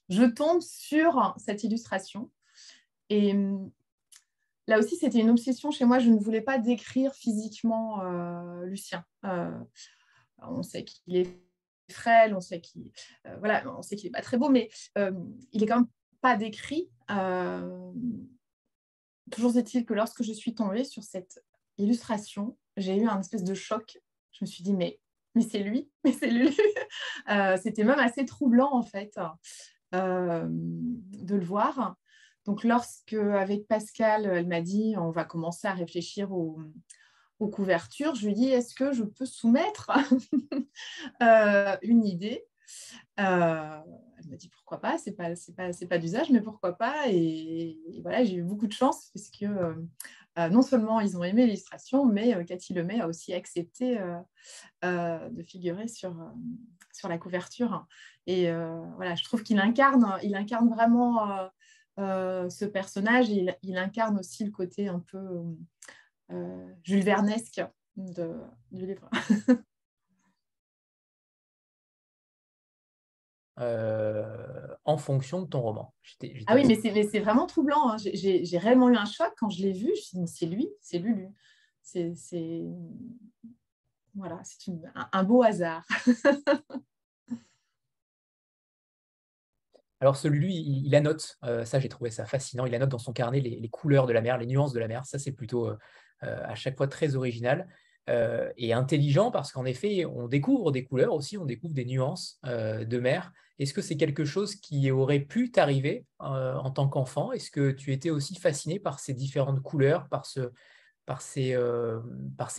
je tombe sur cette illustration. Et là aussi, c'était une obsession chez moi. Je ne voulais pas décrire physiquement Lucien. On sait qu'il est frêle, on sait qu'il n'est pas très beau, mais il est quand même pas décrit. Toujours est-il que lorsque je suis tombée sur cette illustration, j'ai eu un espèce de choc. Je me suis dit, mais c'est lui, mais c'est lui. C'était même assez troublant, en fait, de le voir. Donc, avec Pascal, elle m'a dit, on va commencer à réfléchir au aux couvertures, je lui dis, est-ce que je peux soumettre une idée? Elle m'a dit pourquoi pas, c'est pas d'usage, mais pourquoi pas. Et voilà, j'ai eu beaucoup de chance parce que non seulement ils ont aimé l'illustration, mais Cathy Lemay a aussi accepté de figurer sur la couverture. Et voilà, je trouve qu'il incarne vraiment ce personnage. Et il incarne aussi le côté un peu Jules Vernesque du livre. En fonction de ton roman. Ah oui, mais c'est vraiment troublant. Hein. J'ai réellement eu un choc quand je l'ai vu. Je me suis dit, c'est lui, c'est Lulu. Voilà, c'est un beau hasard. Alors, celui, il annote, ça j'ai trouvé ça fascinant, il annote dans son carnet les couleurs de la mer, les nuances de la mer. Ça, c'est plutôt à chaque fois très original et intelligent parce qu'en effet, on découvre des couleurs aussi, on découvre des nuances de mer. Est-ce que c'est quelque chose qui aurait pu t'arriver en tant qu'enfant? Est-ce que tu étais aussi fasciné par ces différentes couleurs, par ces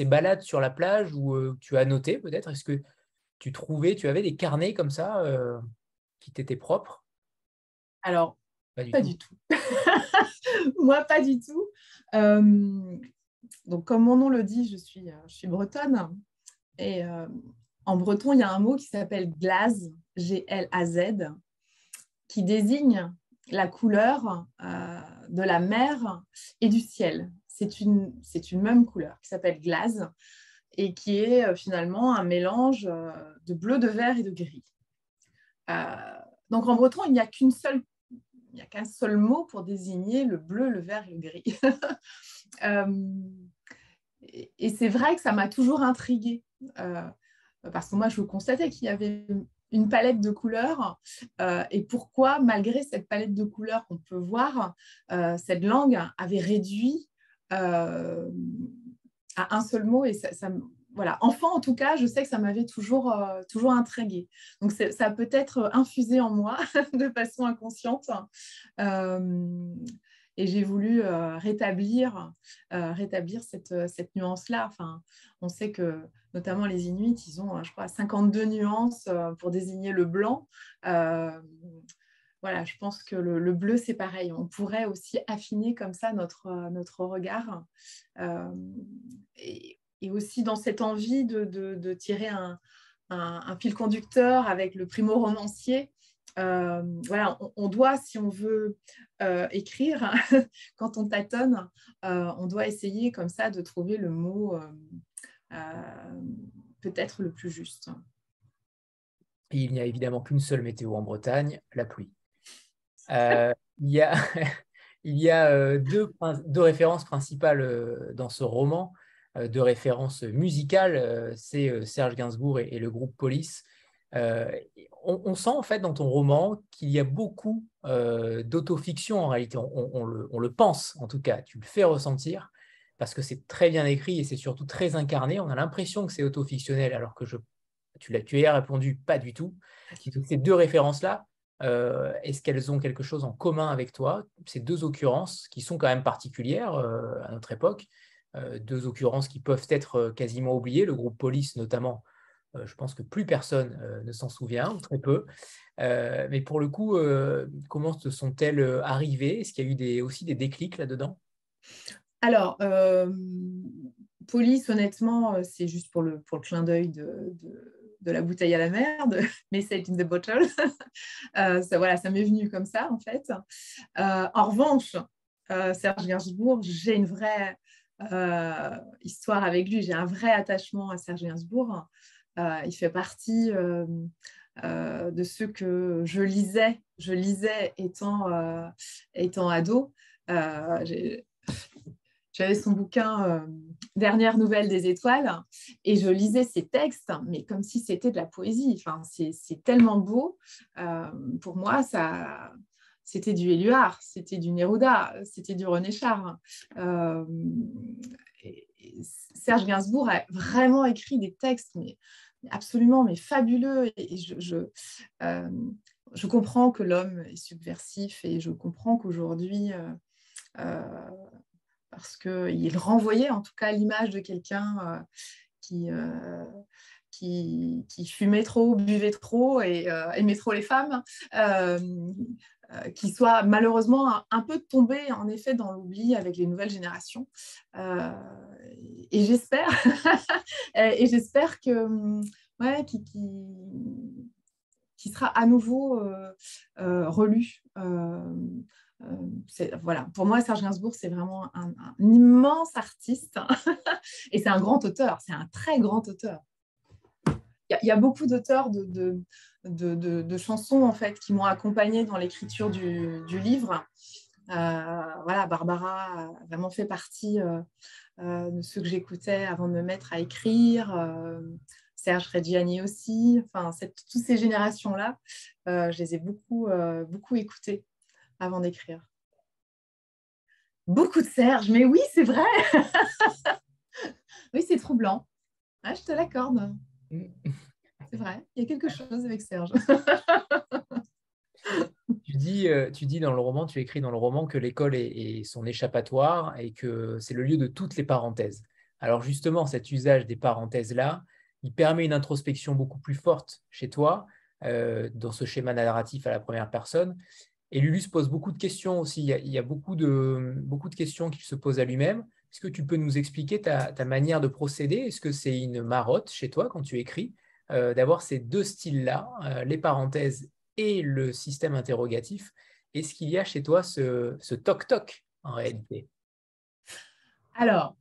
balades sur la plage où tu as noté peut-être? Est-ce que tu avais des carnets comme ça qui t'étaient propres? Alors, Pas du pas tout. du tout. Moi, pas du tout. Donc, comme mon nom le dit, je suis bretonne. Et en breton, il y a un mot qui s'appelle glaze, G-L-A-Z, qui désigne la couleur de la mer et du ciel. C'est une même couleur qui s'appelle glaze et qui est finalement un mélange de bleu, de vert et de gris. Donc, en breton, il n'y a qu'un seul mot pour désigner le bleu, le vert et le gris. Et c'est vrai que ça m'a toujours intriguée. Parce que moi, je constatais qu'il y avait une palette de couleurs et pourquoi, malgré cette palette de couleurs qu'on peut voir, cette langue avait réduit à un seul mot. Et voilà. Enfant, en tout cas, je sais que ça m'avait toujours intriguée. Donc, ça a peut-être infusé en moi de façon inconsciente. Et j'ai voulu rétablir cette nuance-là. Enfin, on sait que, notamment les Inuits, ils ont, je crois, 52 nuances pour désigner le blanc. Voilà, je pense que le bleu, c'est pareil. On pourrait aussi affiner comme ça notre regard. Et aussi dans cette envie de tirer un fil conducteur avec le primo-romancier. Voilà, on doit, si on veut écrire, quand on tâtonne, on doit essayer comme ça de trouver le mot peut-être le plus juste. Et il n'y a évidemment qu'une seule météo en Bretagne, la pluie. Il y a, il y a deux références principales dans ce roman, deux références musicales, c'est Serge Gainsbourg et le groupe Police. On sent en fait dans ton roman qu'il y a beaucoup d'autofiction en réalité, on le pense en tout cas, tu le fais ressentir parce que c'est très bien écrit et c'est surtout très incarné, on a l'impression que c'est autofictionnel alors que tu y as répondu pas du tout. Donc, ces deux références-là, est-ce qu'elles ont quelque chose en commun avec toi? Ces deux occurrences qui sont quand même particulières à notre époque, deux occurrences qui peuvent être quasiment oubliées, le groupe Police notamment, je pense que plus personne ne s'en souvient, ou très peu. Mais pour le coup, comment se sont-elles arrivées? Est-ce qu'il y a eu aussi des déclics là-dedans? Alors, Police, honnêtement, c'est juste pour le clin d'œil de la bouteille à la mer, de Message in the Bottle. Voilà, ça m'est venu comme ça, en fait. En revanche, Serge Gainsbourg, j'ai une vraie histoire avec lui. J'ai un vrai attachement à Serge Gainsbourg. Il fait partie de ceux que je lisais étant ado. J'avais son bouquin Dernière nouvelle des étoiles et je lisais ses textes, mais comme si c'était de la poésie. Enfin, c'est tellement beau. Pour moi, c'était du Éluard, c'était du Neruda, c'était du René Char. Serge Gainsbourg a vraiment écrit des textes absolument fabuleux. Et je comprends que l'homme est subversif et je comprends qu'aujourd'hui... parce qu'il renvoyait en tout cas l'image de quelqu'un qui fumait trop, buvait trop et aimait trop les femmes, qui soit malheureusement un peu tombé en effet dans l'oubli avec les nouvelles générations. Et j'espère que qui sera à nouveau relu. Voilà. Pour moi, Serge Gainsbourg, c'est vraiment un immense artiste et c'est un grand auteur, c'est un très grand auteur. Il y a beaucoup d'auteurs de chansons en fait, qui m'ont accompagnée dans l'écriture du livre. Voilà, Barbara a vraiment fait partie de ceux que j'écoutais avant de me mettre à écrire. Serge Reggiani aussi. Enfin, toutes ces générations-là, je les ai beaucoup écoutées avant d'écrire. Beaucoup de Serge, mais oui, c'est vrai. Oui, c'est troublant. Ouais, je te l'accorde. C'est vrai, il y a quelque chose avec Serge. Tu dis dans le roman, tu écris dans le roman que l'école est son échappatoire et que c'est le lieu de toutes les parenthèses. Alors justement, cet usage des parenthèses-là, il permet une introspection beaucoup plus forte chez toi, dans ce schéma narratif à la première personne. Et Lulu se pose beaucoup de questions aussi. Il y a beaucoup de questions qu'il se pose à lui-même. Est-ce que tu peux nous expliquer ta manière de procéder? Est-ce que c'est une marotte chez toi quand tu écris, d'avoir ces deux styles-là, les parenthèses et le système interrogatif? Est-ce qu'il y a chez toi ce toc-toc en réalité? Alors,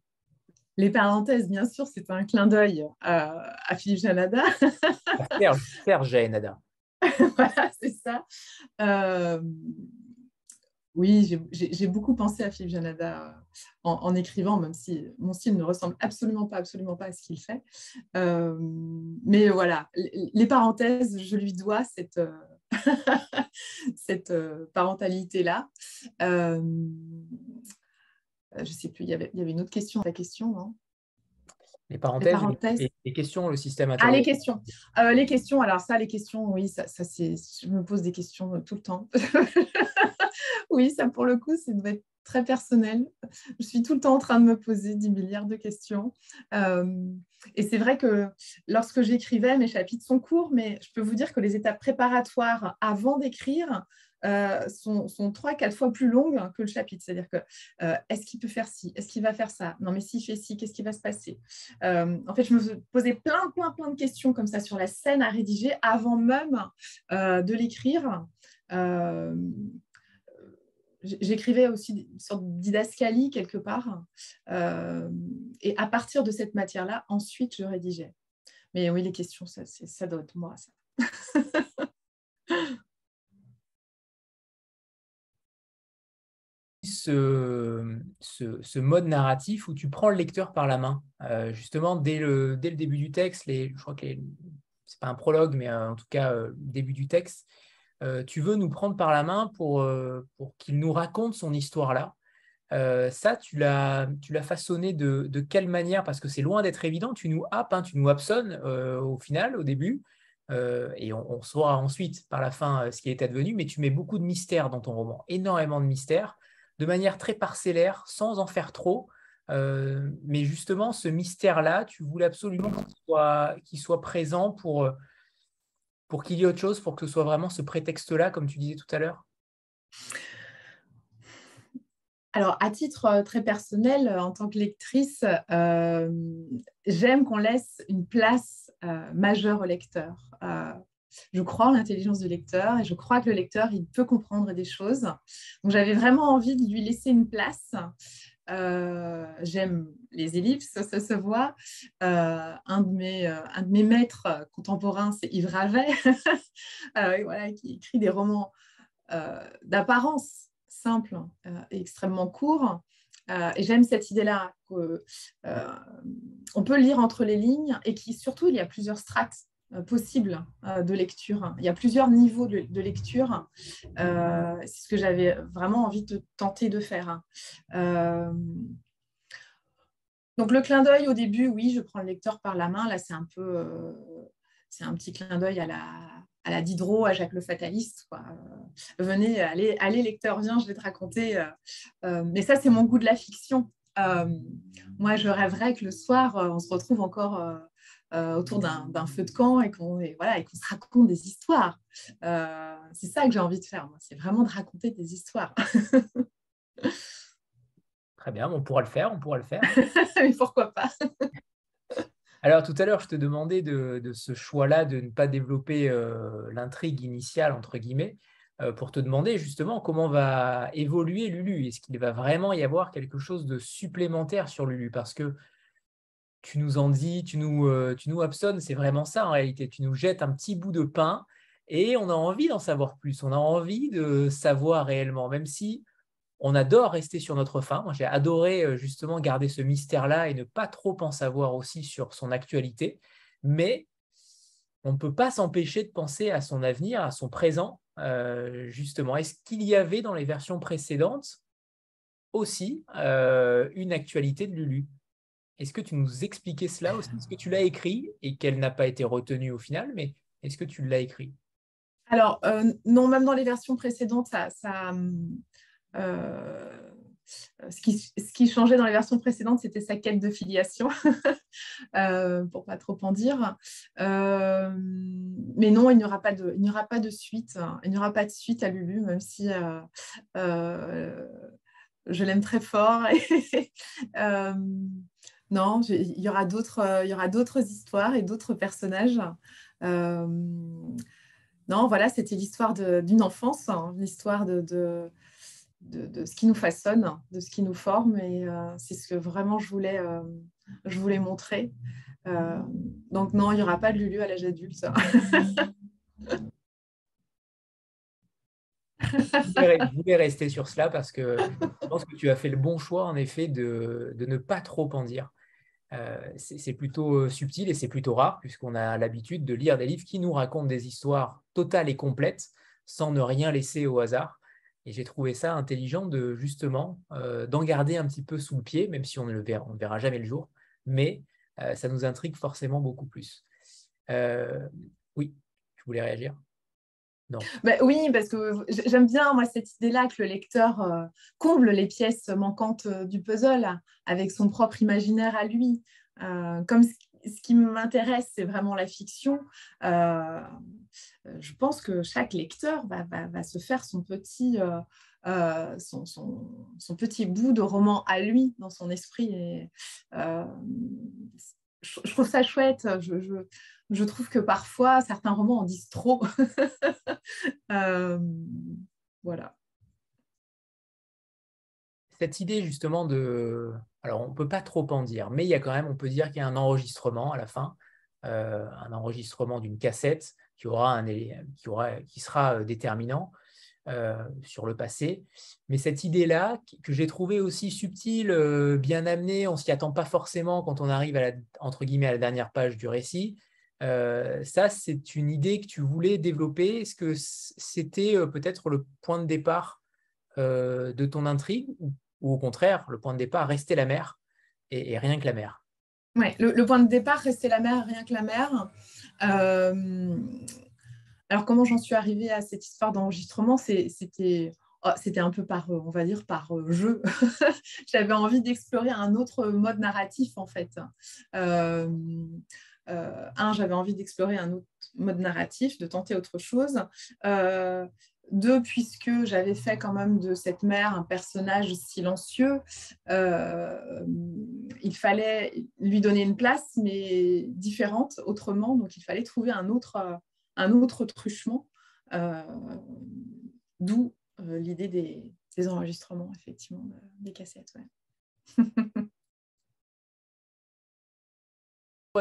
les parenthèses, bien sûr, c'est un clin d'œil à Philippe Janada. Serge Janada. Voilà, c'est ça. Oui, j'ai beaucoup pensé à Philippe Janada en écrivant, même si mon style ne ressemble absolument pas à ce qu'il fait. Mais voilà, les parenthèses, je lui dois cette parentalité-là. Je ne sais plus, il y avait une autre question. La question, non? Les parenthèses, les questions, le système interrogatif. Les questions, alors ça, les questions, oui, ça c'est, je me pose des questions tout le temps. Oui, ça pour le coup, ça doit être très personnel. Je suis tout le temps en train de me poser 10 milliards de questions. Et c'est vrai que lorsque j'écrivais, mes chapitres sont courts, mais je peux vous dire que les étapes préparatoires avant d'écrire sont 3-4 fois plus longues que le chapitre. C'est-à-dire que est-ce qu'il peut faire ci? Est-ce qu'il va faire ça? Non, mais s'il fait ci, qu'est-ce qui va se passer? En fait, je me posais plein de questions comme ça sur la scène à rédiger avant même de l'écrire. J'écrivais aussi une sorte de didascalie quelque part. Et à partir de cette matière-là, ensuite, je rédigeais. Mais oui, les questions, ça doit être moi, ça. Ce mode narratif où tu prends le lecteur par la main. Justement, dès le début du texte, je crois que c'est pas un prologue, mais en tout cas, le début du texte, tu veux nous prendre par la main pour qu'il nous raconte son histoire-là. Ça, tu l'as façonné de quelle manière? Parce que c'est loin d'être évident, tu nous happes, tu nous happesonnes au final, au début, et on saura ensuite, par la fin, ce qui est advenu, mais tu mets beaucoup de mystère dans ton roman, énormément de mystère, de manière très parcellaire, sans en faire trop. Mais justement, ce mystère-là, tu voulais absolument qu'il soit présent pour qu'il y ait autre chose, pour que ce soit vraiment ce prétexte-là, comme tu disais tout à l'heure? Alors, à titre très personnel, en tant que lectrice, j'aime qu'on laisse une place majeure au lecteur. Je crois en l'intelligence du lecteur et je crois que le lecteur, il peut comprendre des choses. Donc, j'avais vraiment envie de lui laisser une place. J'aime les ellipses, ça se voit. Un de mes maîtres contemporains, c'est Yves Ravet, voilà, qui écrit des romans d'apparence simple et extrêmement court. Et j'aime cette idée-là qu'on peut lire entre les lignes et surtout, il y a plusieurs strates possibles de lecture. Il y a plusieurs niveaux de lecture. C'est ce que j'avais vraiment envie de tenter de faire. Donc, le clin d'œil au début, oui, je prends le lecteur par la main. Là, c'est un petit clin d'œil à la Diderot, à Jacques le Fataliste, quoi. Venez, allez lecteur, viens, je vais te raconter. Mais ça, c'est mon goût de la fiction. moi, je rêverais que le soir, on se retrouve encore autour d'un feu de camp et qu'on se raconte des histoires. C'est ça que j'ai envie de faire, moi. C'est vraiment de raconter des histoires. Très bien, on pourra le faire, on pourra le faire. Mais pourquoi pas? Alors, tout à l'heure, je te demandais de ce choix-là de ne pas développer l'intrigue initiale, entre guillemets, pour te demander justement comment va évoluer Lulu. Est-ce qu'il va vraiment y avoir quelque chose de supplémentaire sur Lulu? Parce que tu nous en dis, tu nous happesonnes, c'est vraiment ça en réalité. Tu nous jettes un petit bout de pain et on a envie d'en savoir plus. On a envie de savoir réellement, même si on adore rester sur notre faim. Moi, j'ai adoré justement garder ce mystère-là et ne pas trop en savoir aussi sur son actualité. Mais on ne peut pas s'empêcher de penser à son avenir, à son présent, justement. Est-ce qu'il y avait dans les versions précédentes aussi une actualité de Lulu? Est-ce que tu nous expliquais cela aussi? Est-ce que tu l'as écrit et qu'elle n'a pas été retenue au final, mais est-ce que tu l'as écrit? Alors, non, même dans les versions précédentes, ce qui changeait dans les versions précédentes, c'était sa quête de filiation, pour pas trop en dire. Mais non, il n'y aura pas de suite. Il n'y aura pas de suite à Lulu, même si je l'aime très fort. Non, il y aura d'autres histoires et d'autres personnages. Non, voilà, c'était l'histoire d'une enfance, hein, l'histoire de ce qui nous façonne, de ce qui nous forme. Et c'est ce que vraiment je voulais montrer. Donc non, il n'y aura pas de Lulu à l'âge adulte. Je voulais rester sur cela parce que je pense que tu as fait le bon choix, en effet, de ne pas trop en dire. C'est plutôt subtil et c'est plutôt rare puisqu'on a l'habitude de lire des livres qui nous racontent des histoires totales et complètes sans ne rien laisser au hasard. Et j'ai trouvé ça intelligent de justement d'en garder un petit peu sous le pied, même si on ne verra jamais le jour, mais ça nous intrigue forcément beaucoup plus. Oui, tu voulais réagir? Non. Ben oui, parce que j'aime bien moi cette idée-là que le lecteur comble les pièces manquantes du puzzle avec son propre imaginaire à lui. Comme ce qui m'intéresse, c'est vraiment la fiction. Je pense que chaque lecteur va se faire son petit bout de roman à lui dans son esprit. Et, je trouve ça chouette. Je trouve que parfois, certains romans en disent trop. Voilà. Cette idée justement de... Alors, on ne peut pas trop en dire, mais il y a quand même, on peut dire qu'il y a un enregistrement à la fin, un enregistrement d'une cassette qui sera déterminant sur le passé. Mais cette idée-là, que j'ai trouvée aussi subtile, bien amenée, on ne s'y attend pas forcément quand on arrive entre guillemets à la dernière page du récit. Ça, c'est une idée que tu voulais développer. Est-ce que c'était peut-être le point de départ de ton intrigue ou au contraire, le point de départ restait la mer et rien que la mer? Ouais, le point de départ restait la mer, rien que la mer. Alors, comment j'en suis arrivée à cette histoire d'enregistrement? C'était un peu on va dire, par jeu. J'avais envie d'explorer un autre mode narratif, en fait. J'avais envie d'explorer un autre mode narratif, de tenter autre chose. Deux, puisque j'avais fait quand même de cette mère un personnage silencieux, il fallait lui donner une place, mais différente, autrement. Donc, il fallait trouver un autre truchement, d'où l'idée des enregistrements, effectivement, des cassettes. Ouais.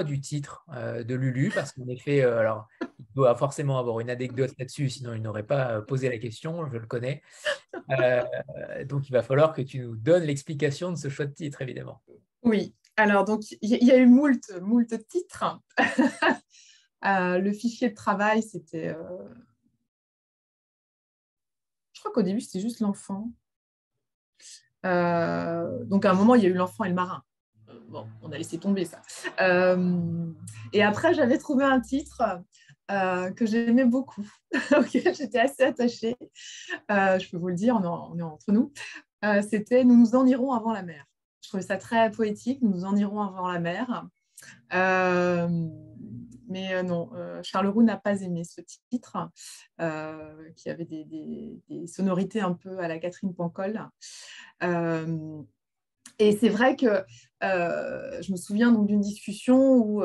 Du titre de Lulu, parce qu'en effet, alors, il doit forcément avoir une anecdote là-dessus, sinon il n'aurait pas posé la question, je le connais. Donc, il va falloir que tu nous donnes l'explication de ce choix de titre, évidemment. Oui, alors, donc, il y a eu moult titres. Le fichier de travail, c'était... Je crois qu'au début, c'était juste l'enfant. Donc, à un moment, il y a eu l'enfant et le marin. Bon, on a laissé tomber ça. Et après, j'avais trouvé un titre que j'aimais beaucoup, auquel j'étais assez attachée. Je peux vous le dire, on est entre nous. C'était « Nous nous en irons avant la mer ». Je trouvais ça très poétique. Nous en irons avant la mer. Mais non, Charles-Roux n'a pas aimé ce titre, qui avait des sonorités un peu à la Catherine Pancol. Et c'est vrai que je me souviens donc d'une discussion où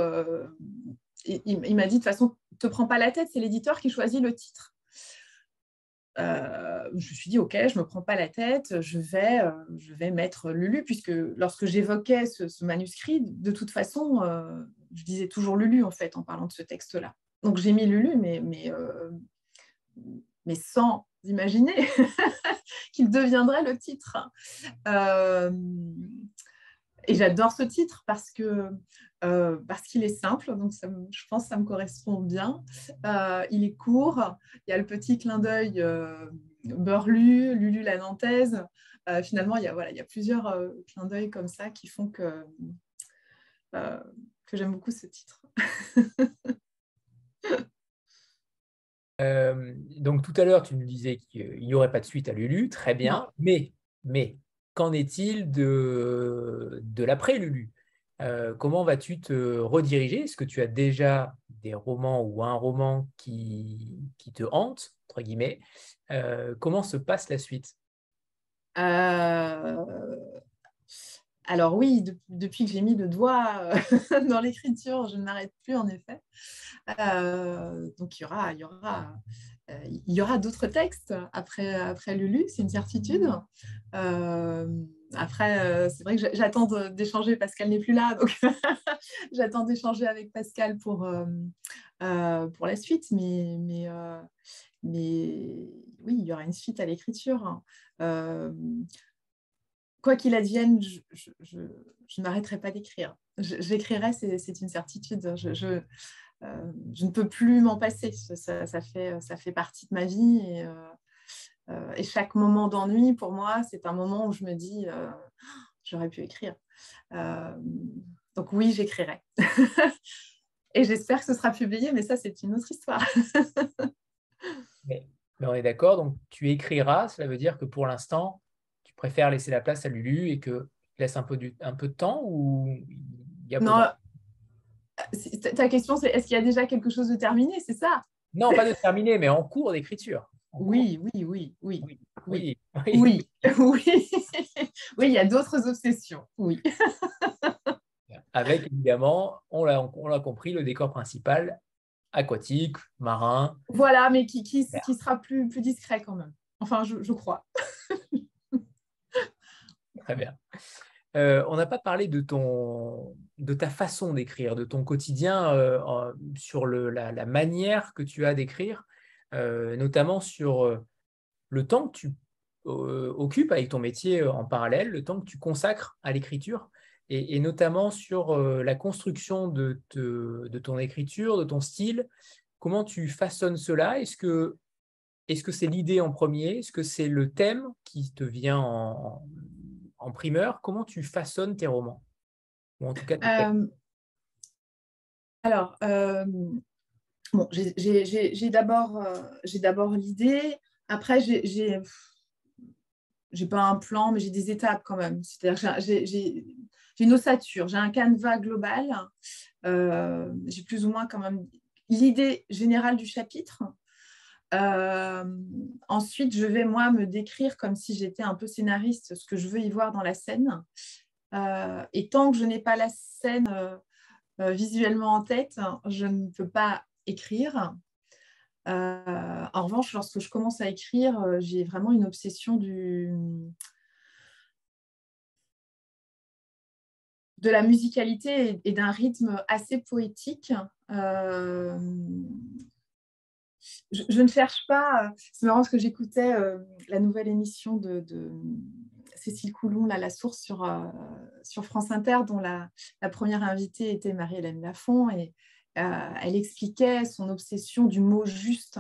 il m'a dit, de toute façon, ne te prends pas la tête, c'est l'éditeur qui choisit le titre. Je me suis dit, ok, je ne me prends pas la tête, je vais mettre Lulu, puisque lorsque j'évoquais ce manuscrit, de toute façon, je disais toujours Lulu, en fait, en parlant de ce texte-là. Donc, j'ai mis Lulu, mais sans imaginer qu'il deviendrait le titre. Et j'adore ce titre parce qu'il est simple, donc je pense que ça me correspond bien. Il est court, il y a le petit clin d'œil Beurlu, Lulu la Nantaise. Finalement, il y a plusieurs clins d'œil comme ça qui font que j'aime beaucoup ce titre. Donc tout à l'heure, tu nous disais qu'il n'y aurait pas de suite à Lulu, très bien, mais qu'en est-il de l'après-Lulu? Comment vas-tu te rediriger? Est-ce que tu as déjà des romans ou un roman qui te hante, entre guillemets? Comment se passe la suite? Alors oui, depuis que j'ai mis le doigt dans l'écriture, je ne m'arrête plus en effet. Donc il y aura d'autres textes après Lulu, c'est une certitude. Après, c'est vrai que j'attends d'échanger. Pascal n'est plus là, donc j'attends d'échanger avec Pascal pour la suite. Mais oui, il y aura une suite à l'écriture. Quoi qu'il advienne, je ne m'arrêterai pas d'écrire. J'écrirai, c'est une certitude. Je ne peux plus m'en passer. Ça fait partie de ma vie. Et chaque moment d'ennui, pour moi, c'est un moment où je me dis j'aurais pu écrire. Donc oui, j'écrirai. Et j'espère que ce sera publié, mais ça, c'est une autre histoire. Mais on est d'accord, donc tu écriras, cela veut dire que pour l'instant, tu préfères laisser la place à Lulu et que tu laisses un peu de temps ou il y a Non, ta question, c'est est-ce qu'il y a déjà quelque chose de terminé, c'est ça? Non, pas de terminer, mais en cours d'écriture. Oui. Oui. Oui, il y a d'autres obsessions, oui. Avec évidemment, on l'a compris, le décor principal, aquatique, marin. Voilà, mais qui sera plus discret quand même. Enfin, je crois. Très bien. On n'a pas parlé de ta façon d'écrire, de ton quotidien sur la manière que tu as d'écrire, notamment sur le temps que tu occupes avec ton métier en parallèle, le temps que tu consacres à l'écriture, et notamment sur la construction de ton écriture, de ton style. Comment tu façonnes cela? Est-ce que c'est l'idée en premier? Est-ce que c'est le thème qui te vient en primeur? Comment tu façonnes tes romans? Ou en tout cas tes textes? Alors, bon, j'ai d'abord l'idée. Après, j'ai pas un plan, mais j'ai des étapes quand même. C'est-à-dire que j'ai une ossature, j'ai un canevas global. J'ai plus ou moins quand même l'idée générale du chapitre. Ensuite, je vais, moi, me décrire comme si j'étais un peu scénariste, ce que je veux y voir dans la scène. Et tant que je n'ai pas la scène visuellement en tête, je ne peux pas écrire. En revanche, lorsque je commence à écrire, j'ai vraiment une obsession de la musicalité et d'un rythme assez poétique. Je ne cherche pas. C'est marrant parce que j'écoutais la nouvelle émission de Cécile Coulon, La Source, sur France Inter, dont la première invitée était Marie-Hélène Lafont, et elle expliquait son obsession du mot juste.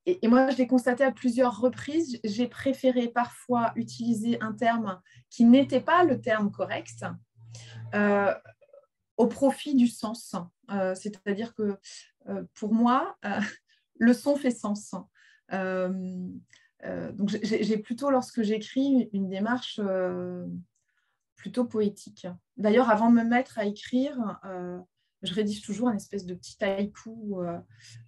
Et moi, je l'ai constaté à plusieurs reprises. J'ai préféré parfois utiliser un terme qui n'était pas le terme correct au profit du sens. C'est-à-dire que pour moi, le son fait sens. donc j'ai plutôt, lorsque j'écris, une démarche plutôt poétique. D'ailleurs, avant de me mettre à écrire, je rédige toujours une espèce de petit haïku.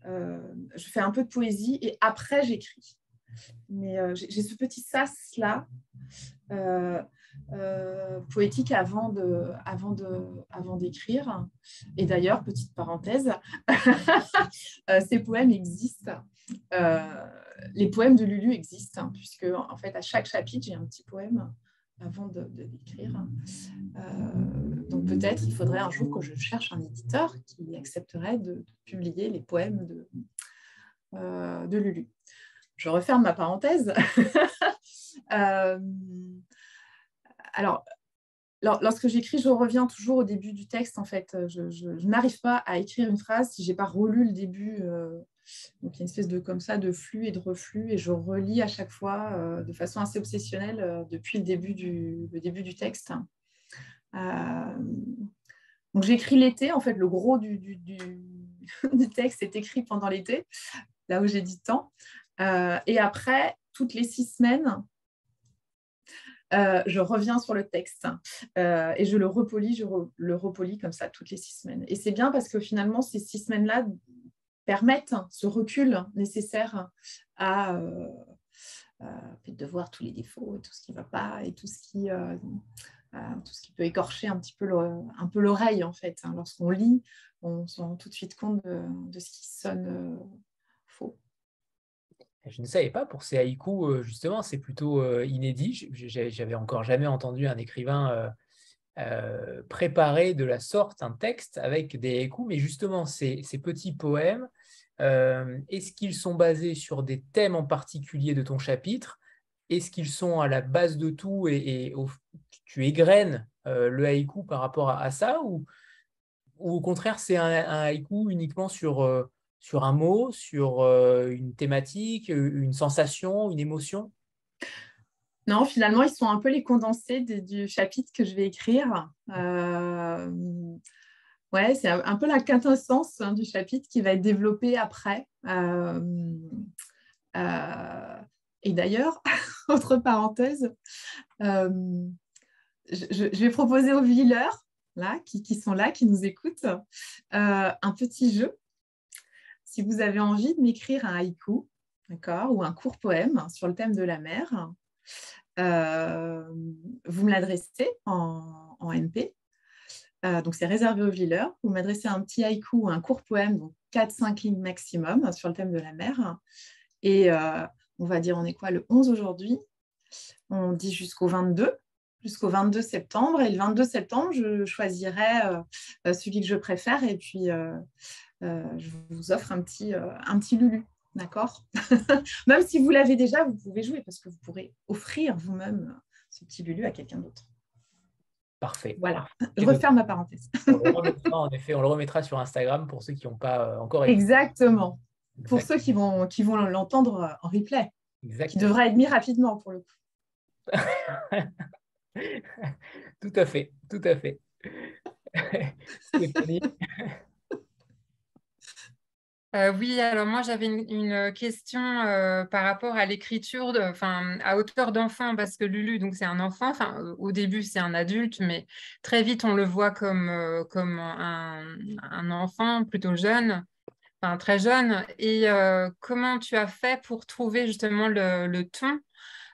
Je fais un peu de poésie et après, j'écris. Mais j'ai ce petit sas-là, poétique avant d'écrire. Et d'ailleurs, petite parenthèse, ces poèmes existent. Les poèmes de Lulu existent, hein, puisque en fait, à chaque chapitre, j'ai un petit poème avant d'écrire. Donc peut-être il faudrait un jour que je cherche un éditeur qui accepterait de publier les poèmes de Lulu. Je referme ma parenthèse. Alors, lorsque j'écris, je reviens toujours au début du texte. En fait, je n'arrive pas à écrire une phrase si je n'ai pas relu le début. Donc, il y a une espèce de flux et de reflux, et je relis à chaque fois de façon assez obsessionnelle depuis le début du texte. Donc, j'écris l'été. En fait, le gros du texte est écrit pendant l'été, là où j'ai du temps. Et après, toutes les 6 semaines, je reviens sur le texte et je le repolis comme ça toutes les 6 semaines. Et c'est bien parce que finalement, ces 6 semaines-là permettent ce recul nécessaire à de voir tous les défauts, tout ce qui ne va pas et tout ce qui peut écorcher un peu l'oreille, en fait. Hein. Lorsqu'on lit, on se rend tout de suite compte de ce qui sonne faux. Je ne savais pas, pour ces haïkus, justement, c'est plutôt inédit. J'avais encore jamais entendu un écrivain préparer de la sorte un texte avec des haïkus, mais justement, ces petits poèmes, est-ce qu'ils sont basés sur des thèmes en particulier de ton chapitre? Est-ce qu'ils sont à la base de tout et tu égrènes le haïku par rapport à ça, ou au contraire, c'est un haïku uniquement sur un mot, sur une thématique, une sensation, une émotion? Non, finalement, ils sont un peu les condensés du chapitre que je vais écrire. Ouais, c'est un peu la quintessence du chapitre qui va être développé après. Et d'ailleurs, autre parenthèse, je vais proposer aux villeurs là, qui sont là, qui nous écoutent, un petit jeu. Si vous avez envie de m'écrire un haïku, d'accord, ou un court poème sur le thème de la mer, vous me l'adressez en MP. Donc, c'est réservé aux villeurs. Vous m'adressez un petit haïku ou un court poème, donc 4-5 lignes maximum sur le thème de la mer. Et on va dire, on est quoi, le 11 aujourd'hui? On dit jusqu'au 22 septembre. Et le 22 septembre, je choisirai celui que je préfère. Et puis, je vous offre un petit Lulu. D'accord. Même si vous l'avez déjà, vous pouvez jouer parce que vous pourrez offrir vous-même ce petit Lulu à quelqu'un d'autre. Parfait. Voilà, je referme ma parenthèse. En effet, on le remettra sur Instagram pour ceux qui n'ont pas encore écouté. Exactement. Pour ceux qui vont l'entendre en replay. Exactement. Qui devra être mis rapidement pour le coup. Tout à fait, tout à fait. Stéphanie. Oui, alors moi j'avais une question par rapport à l'écriture, à hauteur d'enfant, parce que Lulu, donc c'est un enfant, au début c'est un adulte, mais très vite on le voit comme un enfant plutôt jeune, très jeune. Et comment tu as fait pour trouver justement le ton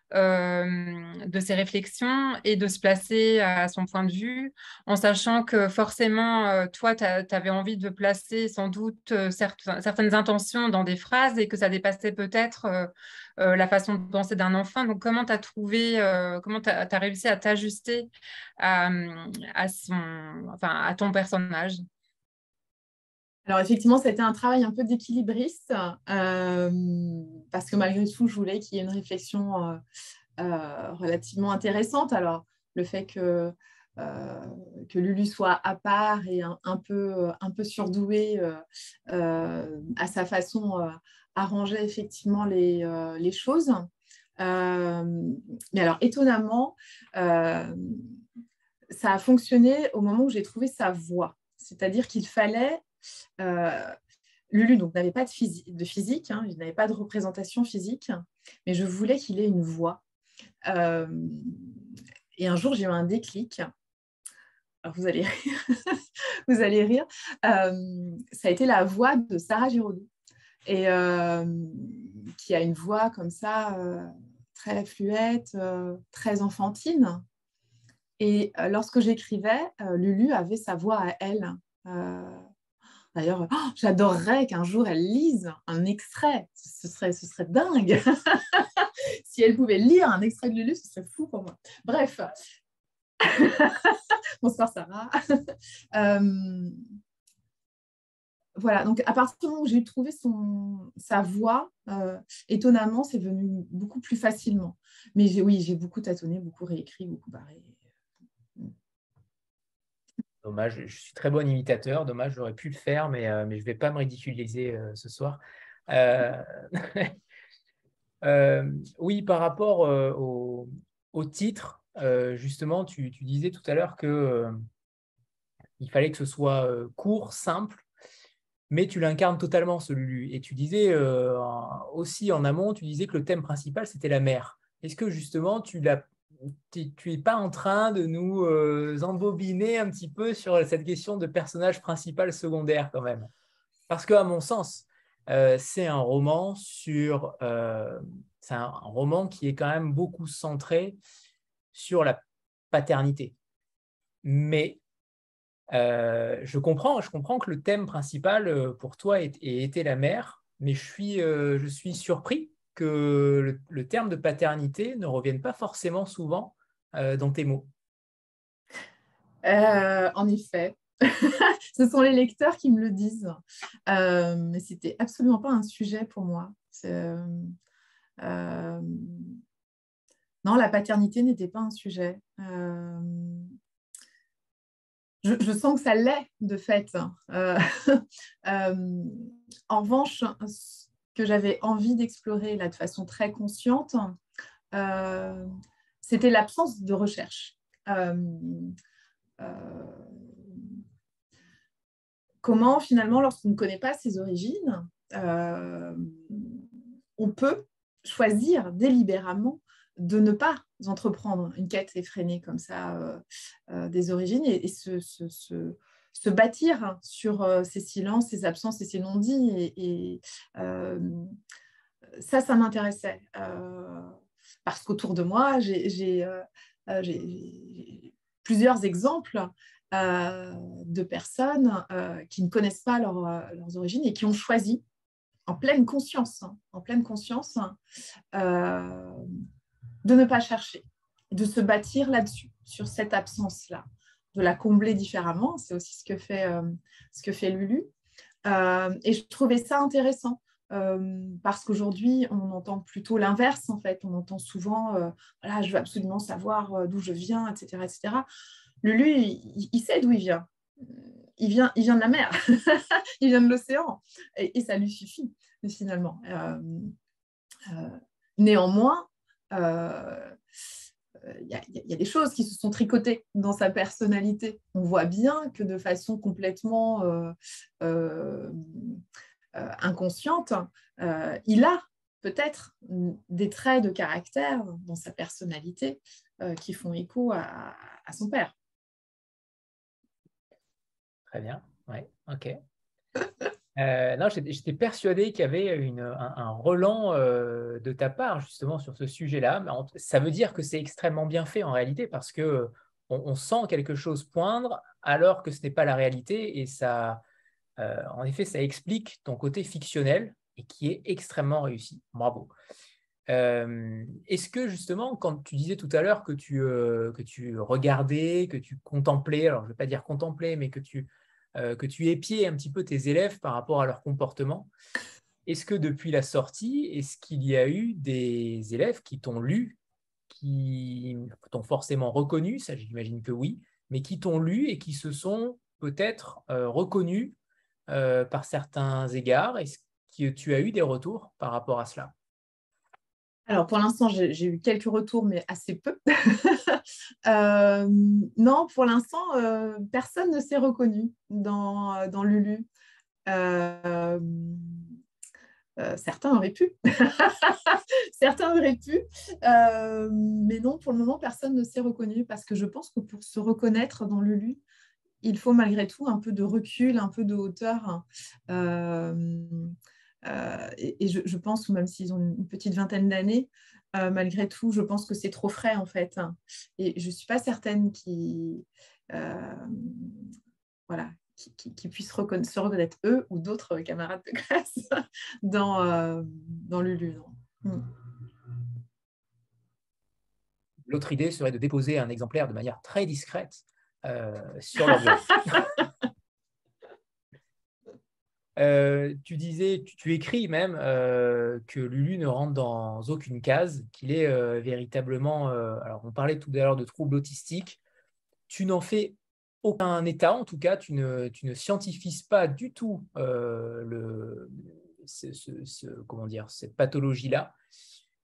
de ses réflexions et de se placer à son point de vue, en sachant que forcément, toi, tu avais envie de placer sans doute certaines intentions dans des phrases et que ça dépassait peut-être la façon de penser d'un enfant. Donc, comment tu as trouvé, comment tu as réussi à t'ajuster à ton personnage? Alors, effectivement, c'était un travail un peu d'équilibriste parce que malgré tout, je voulais qu'il y ait une réflexion relativement intéressante. Alors, le fait que Lulu soit à part et un peu surdouée à sa façon arrangeait effectivement les choses. Mais alors, étonnamment, ça a fonctionné au moment où j'ai trouvé sa voix. C'est-à-dire qu'il fallait Lulu n'avait pas de physique, hein, il n'avait pas de représentation physique, mais je voulais qu'il ait une voix. Et un jour, j'ai eu un déclic. Alors, vous allez rire. Vous allez rire. Ça a été la voix de Sarah Giraudot, et qui a une voix comme ça, très fluette, très enfantine. Et lorsque j'écrivais, Lulu avait sa voix à elle. D'ailleurs, j'adorerais qu'un jour elle lise un extrait. Ce serait dingue. Si elle pouvait lire un extrait de Lulu, ce serait fou pour moi. Bref. Bonsoir Sarah. Voilà, donc à partir du moment où j'ai trouvé sa voix, étonnamment, c'est venu beaucoup plus facilement. Mais j'ai beaucoup tâtonné, beaucoup réécrit, beaucoup barré. Dommage, je suis très bon imitateur. Dommage, j'aurais pu le faire, mais je ne vais pas me ridiculiser ce soir. Oui, par rapport au titre, justement, tu disais tout à l'heure que il fallait que ce soit court, simple, mais tu l'incarnes totalement, ce Lulu. Et tu disais aussi en amont, tu disais que le thème principal, c'était la mer. Est-ce que justement, tu n'es pas en train de nous embobiner un petit peu sur cette question de personnage principal secondaire quand même? Parce qu'à mon sens, c'est un roman c'est un roman qui est quand même beaucoup centré sur la paternité. Mais je comprends que le thème principal pour toi ait été la mère, mais je suis surpris que le terme de paternité ne revienne pas forcément souvent dans tes mots. En effet, ce sont les lecteurs qui me le disent. Mais ce n'était absolument pas un sujet pour moi. Non, la paternité n'était pas un sujet. Je sens que ça l'est, de fait. En revanche, ce que j'avais envie d'explorer là, de façon très consciente, c'était l'absence de recherche. Comment, finalement, lorsqu'on ne connaît pas ses origines, on peut choisir délibérément de ne pas entreprendre une quête effrénée comme ça des origines et se bâtir sur ces silences, ces absences et ces non-dits. Et ça m'intéressait. Parce qu'autour de moi, j'ai plusieurs exemples de personnes qui ne connaissent pas leurs origines et qui ont choisi en pleine conscience de ne pas chercher, de se bâtir là-dessus, sur cette absence-là, de la combler différemment. C'est aussi ce que fait Lulu. Et je trouvais ça intéressant parce qu'aujourd'hui, on entend plutôt l'inverse, en fait. On entend souvent voilà, je veux absolument savoir d'où je viens, etc. etc. Lulu, il sait d'où il vient. Il vient de la mer, il vient de l'océan, et ça lui suffit, finalement. Néanmoins, il y a des choses qui se sont tricotées dans sa personnalité. On voit bien que de façon complètement inconsciente, il a peut-être des traits de caractère dans sa personnalité qui font écho à son père. Très bien, ouais, ok. Non, j'étais persuadé qu'il y avait un relan de ta part justement sur ce sujet-là. Mais ça veut dire que c'est extrêmement bien fait en réalité parce que on sent quelque chose poindre alors que ce n'est pas la réalité et ça, en effet, ça explique ton côté fictionnel et qui est extrêmement réussi. Bravo. Est-ce que justement, quand tu disais tout à l'heure que tu regardais, que tu contemplais, alors je ne vais pas dire contempler, mais que tu épiais un petit peu tes élèves par rapport à leur comportement, est-ce que depuis la sortie, est-ce qu'il y a eu des élèves qui t'ont lu, qui t'ont forcément reconnu, ça j'imagine que oui, mais qui t'ont lu et qui se sont peut-être reconnus par certains égards? Est-ce que tu as eu des retours par rapport à cela? Alors, pour l'instant, j'ai eu quelques retours, mais assez peu. Non, pour l'instant, personne ne s'est reconnu dans Lulu. Certains auraient pu. Certains auraient pu. Mais non, pour le moment, personne ne s'est reconnu parce que je pense que pour se reconnaître dans Lulu, il faut malgré tout un peu de recul, un peu de hauteur. Et je pense, même s'ils ont une petite vingtaine d'années, malgré tout, je pense que c'est trop frais en fait. Et je ne suis pas certaine voilà, qui puissent se reconnaître eux ou d'autres camarades de classe dans Lulu. Non. L'autre idée serait de déposer un exemplaire de manière très discrète sur leur bureau. Tu disais, tu écris même que Lulu ne rentre dans aucune case, qu'il est véritablement... alors, on parlait tout à l'heure de troubles autistiques. Tu n'en fais aucun état, en tout cas, tu ne scientifies pas du tout comment dire, cette pathologie-là.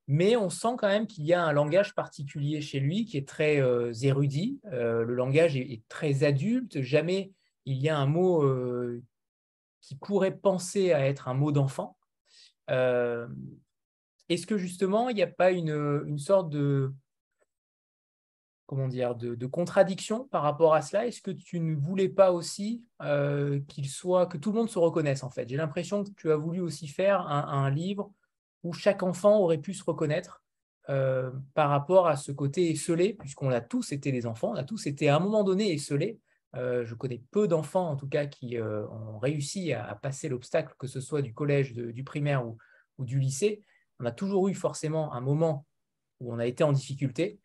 Mais on sent quand même qu'il y a un langage particulier chez lui qui est très érudit. Le langage est très adulte. Jamais il y a un mot qui pourrait penser à être un mot d'enfant. Est-ce que justement, il n'y a pas une sorte de, comment dire, de contradiction par rapport à cela? Est-ce que tu ne voulais pas aussi que tout le monde se reconnaisse en fait? J'ai l'impression que tu as voulu aussi faire un livre où chaque enfant aurait pu se reconnaître par rapport à ce côté esseulé, puisqu'on a tous été des enfants, on a tous été à un moment donné esseulés. Je connais peu d'enfants, en tout cas, qui ont réussi à passer l'obstacle, que ce soit du collège, du primaire ou du lycée. On a toujours eu forcément un moment où on a été en difficulté.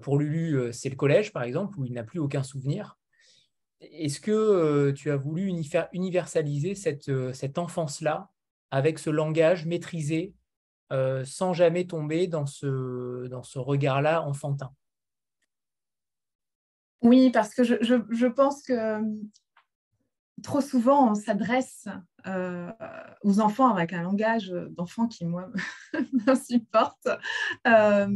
Pour Lulu, c'est le collège, par exemple, où il n'a plus aucun souvenir. Est-ce que tu as voulu universaliser cette enfance-là avec ce langage maîtrisé sans jamais tomber dans ce regard-là enfantin? Oui, parce que je pense que trop souvent, on s'adresse aux enfants avec un langage d'enfant qui, moi, m'insupporte. Voilà,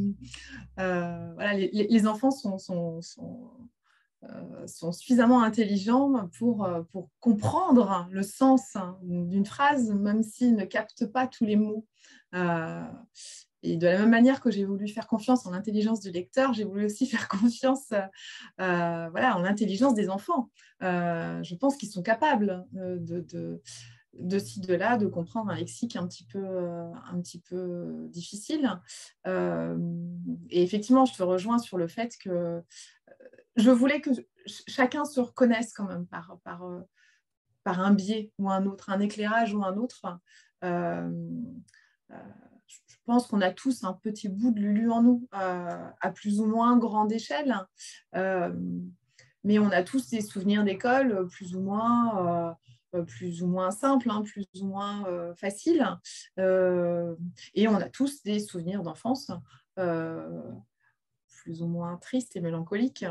les enfants sont suffisamment intelligents pour comprendre le sens d'une phrase, même s'ils ne captent pas tous les mots. Et de la même manière que j'ai voulu faire confiance en l'intelligence du lecteur, j'ai voulu aussi faire confiance voilà, en l'intelligence des enfants. Je pense qu'ils sont capables de ci, de là, de comprendre un lexique un petit peu difficile. Et effectivement, je te rejoins sur le fait que je voulais que chacun se reconnaisse quand même par un biais ou un autre, un éclairage ou un autre. Je pense qu'on a tous un petit bout de Lulu en nous, à plus ou moins grande échelle. Mais on a tous des souvenirs d'école plus ou moins simples, hein, plus ou moins faciles. Et on a tous des souvenirs d'enfance plus ou moins tristes et mélancoliques.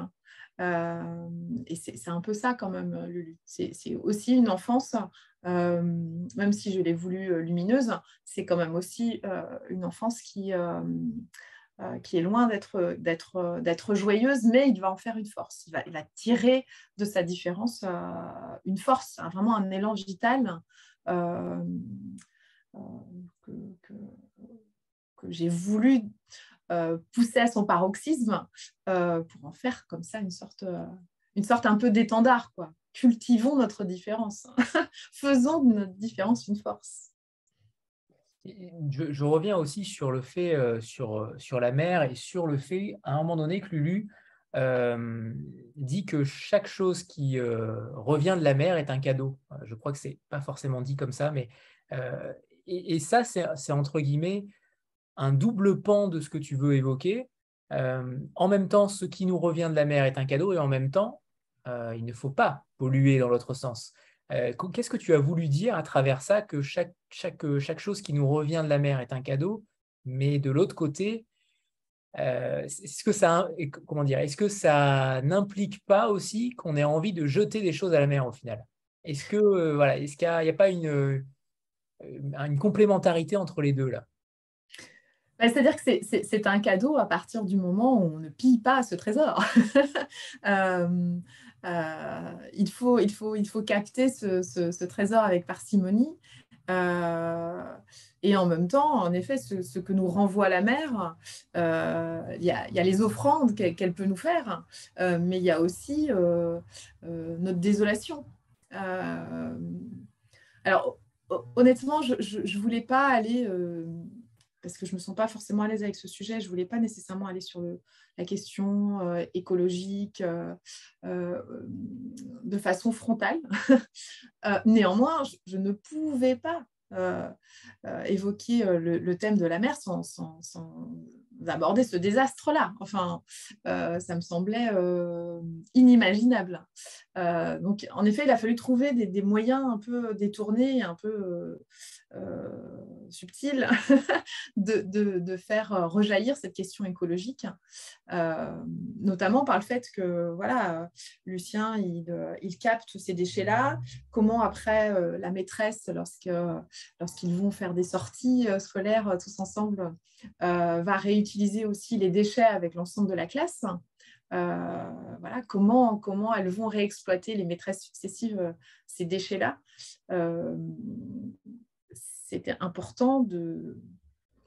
Et c'est un peu ça quand même, Lulu. C'est aussi une enfance, même si je l'ai voulu lumineuse, c'est quand même aussi une enfance qui est loin d'être joyeuse, mais il va en faire une force. Il va tirer de sa différence une force, vraiment un élan vital que j'ai voulu pousser à son paroxysme pour en faire comme ça une sorte un peu d'étendard, quoi. Cultivons notre différence. Faisons de notre différence une force. Je reviens aussi sur le fait, sur la mère et sur le fait, à un moment donné, que Lulu dit que chaque chose qui revient de la mère est un cadeau. Je crois que ce n'est pas forcément dit comme ça, mais et ça, c'est entre guillemets un double pan de ce que tu veux évoquer. En même temps, ce qui nous revient de la mère est un cadeau, et en même temps, il ne faut pas polluer dans l'autre sens. Qu'est-ce que tu as voulu dire à travers ça, que chaque chose qui nous revient de la mer est un cadeau, mais de l'autre côté, est-ce que ça n'implique pas aussi qu'on ait envie de jeter des choses à la mer au final? Est-ce qu'il n'y a pas une complémentarité entre les deux là? C'est-à-dire que c'est un cadeau à partir du moment où on ne pille pas ce trésor. Il faut capter ce trésor avec parcimonie. Et en même temps, en effet, ce que nous renvoie la mer, il y a les offrandes qu'elle peut nous faire, mais il y a aussi notre désolation. Alors, honnêtement, je ne voulais pas aller, parce que je ne me sens pas forcément à l'aise avec ce sujet, je ne voulais pas nécessairement aller sur la question écologique de façon frontale. Néanmoins, je ne pouvais pas évoquer le thème de la mer sans aborder ce désastre-là. Enfin, ça me semblait inimaginable. Donc, en effet, il a fallu trouver des moyens un peu détournés, un peu subtils de faire rejaillir cette question écologique, notamment par le fait que voilà, Lucien, il capte ces déchets-là. Comment après, la maîtresse, lorsqu'ils vont faire des sorties scolaires tous ensemble, va réutiliser aussi les déchets avec l'ensemble de la classe. Voilà, comment elles vont réexploiter, les maîtresses successives, ces déchets-là. C'était important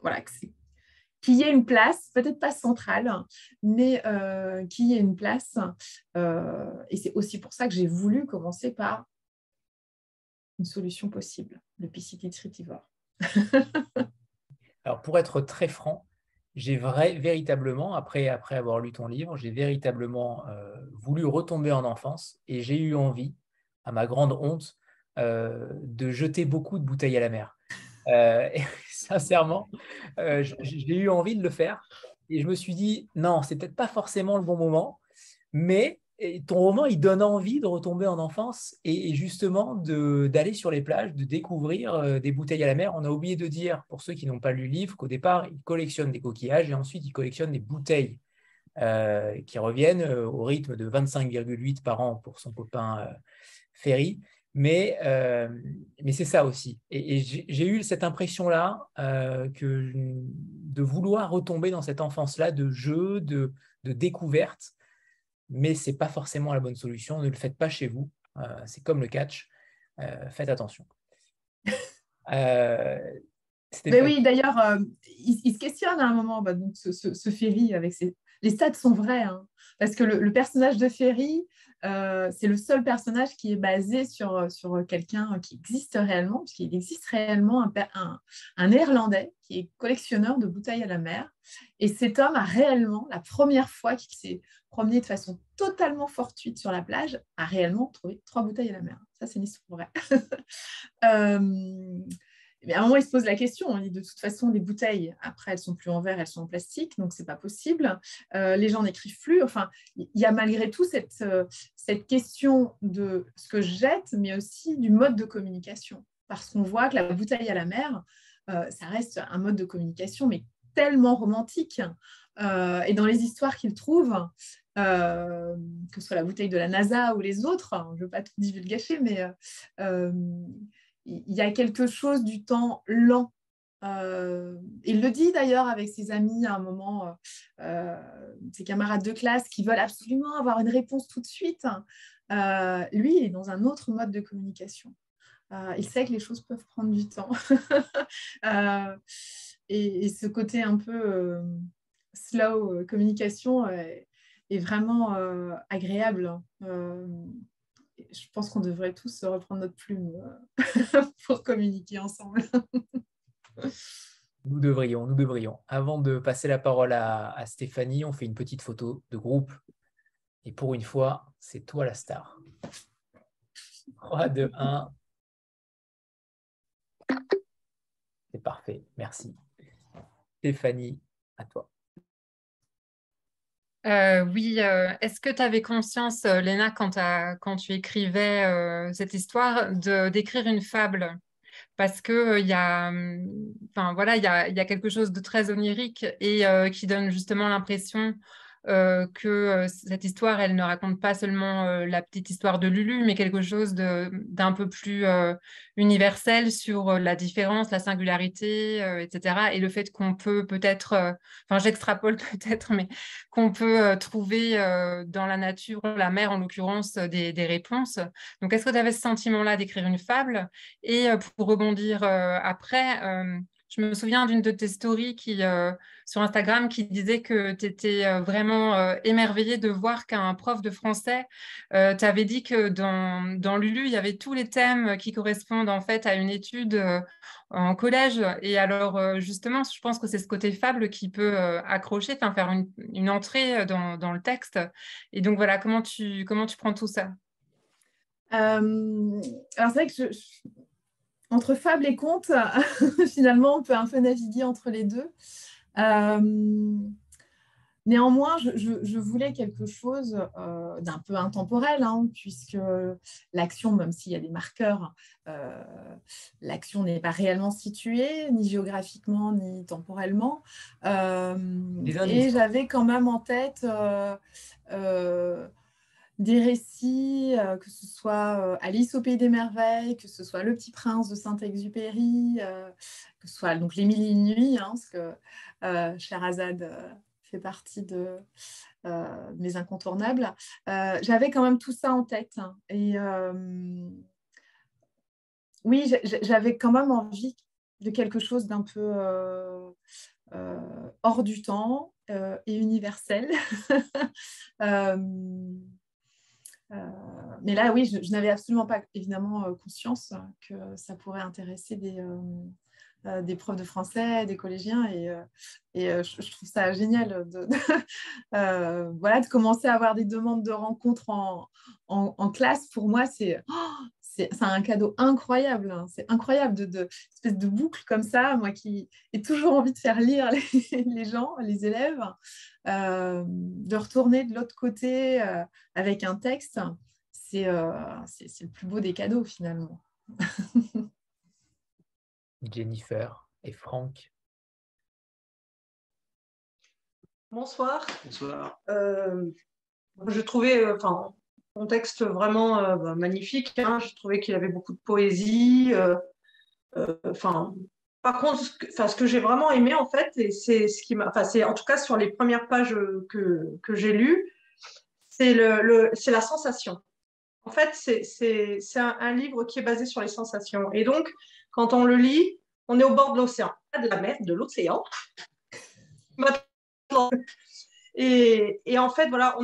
voilà, qu'il y ait une place, peut-être pas centrale, mais qu'il y ait une place. Et c'est aussi pour ça que j'ai voulu commencer par une solution possible, le pisciculture. Alors, pour être très franc, j'ai véritablement, après avoir lu ton livre, j'ai véritablement voulu retomber en enfance et j'ai eu envie, à ma grande honte, de jeter beaucoup de bouteilles à la mer. Et sincèrement, j'ai eu envie de le faire et je me suis dit, non, c'est peut-être pas forcément le bon moment, mais ton roman, il donne envie de retomber en enfance et justement d'aller sur les plages, de découvrir des bouteilles à la mer. On a oublié de dire, pour ceux qui n'ont pas lu le livre, qu'au départ, il collectionne des coquillages et ensuite, il collectionne des bouteilles qui reviennent au rythme de 25,8 par an pour son copain Ferry. Mais c'est ça aussi. Et j'ai eu cette impression-là de vouloir retomber dans cette enfance-là de jeu, de découverte. Mais ce n'est pas forcément la bonne solution. Ne le faites pas chez vous. C'est comme le catch. Faites attention. Mais oui, d'ailleurs, il se questionne à un moment, donc ce Ferry, avec les stats sont vrais, hein, parce que le personnage de Ferry, c'est le seul personnage qui est basé sur quelqu'un qui existe réellement, parce qu'il existe réellement un Néerlandais qui est collectionneur de bouteilles à la mer. Et cet homme a réellement, la première fois qu'il s'est promené de façon totalement fortuite sur la plage, a réellement trouvé 3 bouteilles à la mer. Ça, c'est une histoire vraie. Mais à un moment, il se pose la question. Il dit de toute façon, les bouteilles, après, elles ne sont plus en verre, elles sont en plastique, donc ce n'est pas possible. Les gens n'écrivent plus. Enfin, il y a malgré tout cette question de ce que je jette, mais aussi du mode de communication. Parce qu'on voit que la bouteille à la mer, ça reste un mode de communication, mais tellement romantique. Et dans les histoires qu'il trouve, que ce soit la bouteille de la NASA ou les autres, je ne veux pas tout divulgacher, mais il y a quelque chose du temps lent. Il le dit d'ailleurs avec ses amis à un moment, ses camarades de classe qui veulent absolument avoir une réponse tout de suite. Lui, il est dans un autre mode de communication. Il sait que les choses peuvent prendre du temps. Et ce côté un peu slow communication est vraiment agréable. Je pense qu'on devrait tous reprendre notre plume pour communiquer ensemble. Nous devrions. Avant de passer la parole à Stéphanie, on fait une petite photo de groupe. Et pour une fois, c'est toi la star. 3, 2, 1. C'est parfait, merci. Stéphanie, à toi. Oui, est-ce que tu avais conscience, Léna, quand tu écrivais cette histoire, d'écrire une fable? Parce que il y a quelque chose de très onirique et qui donne justement l'impression que cette histoire, elle ne raconte pas seulement la petite histoire de Lulu, mais quelque chose d'un peu plus universel sur la différence, la singularité, etc. Et le fait qu'on peut peut-être, enfin j'extrapole peut-être, mais qu'on peut trouver dans la nature, la mer en l'occurrence, des réponses. Donc est-ce que tu avais ce sentiment-là d'écrire une fable? Et pour rebondir après, je me souviens d'une de tes stories sur Instagram qui disait que tu étais vraiment émerveillée de voir qu'un prof de français t'avait dit que dans Lulu, il y avait tous les thèmes qui correspondent en fait à une étude en collège. Et alors, justement, je pense que c'est ce côté fable qui peut accrocher, enfin faire une entrée dans le texte. Et donc voilà, comment tu prends tout ça? Alors c'est vrai que entre fable et conte, finalement, on peut un peu naviguer entre les deux. Néanmoins, je voulais quelque chose d'un peu intemporel, hein, puisque l'action, même s'il y a des marqueurs, l'action n'est pas réellement située, ni géographiquement, ni temporellement. Et j'avais quand même en tête des récits, que ce soit Alice au Pays des Merveilles, que ce soit Le Petit Prince de Saint-Exupéry, que ce soit donc Les Mille et une Nuits, hein, parce que Scheherazade fait partie de mes incontournables. J'avais quand même tout ça en tête. Hein, et oui, j'avais quand même envie de quelque chose d'un peu hors du temps et universel. Mais là, oui, je n'avais absolument pas, évidemment, conscience que ça pourrait intéresser des profs de français, des collégiens. Et je trouve ça génial voilà, de commencer à avoir des demandes de rencontres en classe. Pour moi, c'est un cadeau incroyable. Hein. C'est incroyable espèce de boucle comme ça, moi qui ai toujours envie de faire lire les gens, les élèves, de retourner de l'autre côté avec un texte. C'est le plus beau des cadeaux finalement. Jennifer et Franck. Bonsoir. Bonsoir. Je trouvais ton texte vraiment magnifique. Hein. Je trouvais qu'il avait beaucoup de poésie. Par contre, ce que j'ai vraiment aimé en fait, et c'est ce qui m'a, c'est en tout cas sur les premières pages que j'ai lues, c'est c'est la sensation. En fait, c'est un livre qui est basé sur les sensations. Et donc, quand on le lit, on est au bord de l'océan, pas de la mer, de l'océan. Et en fait, voilà,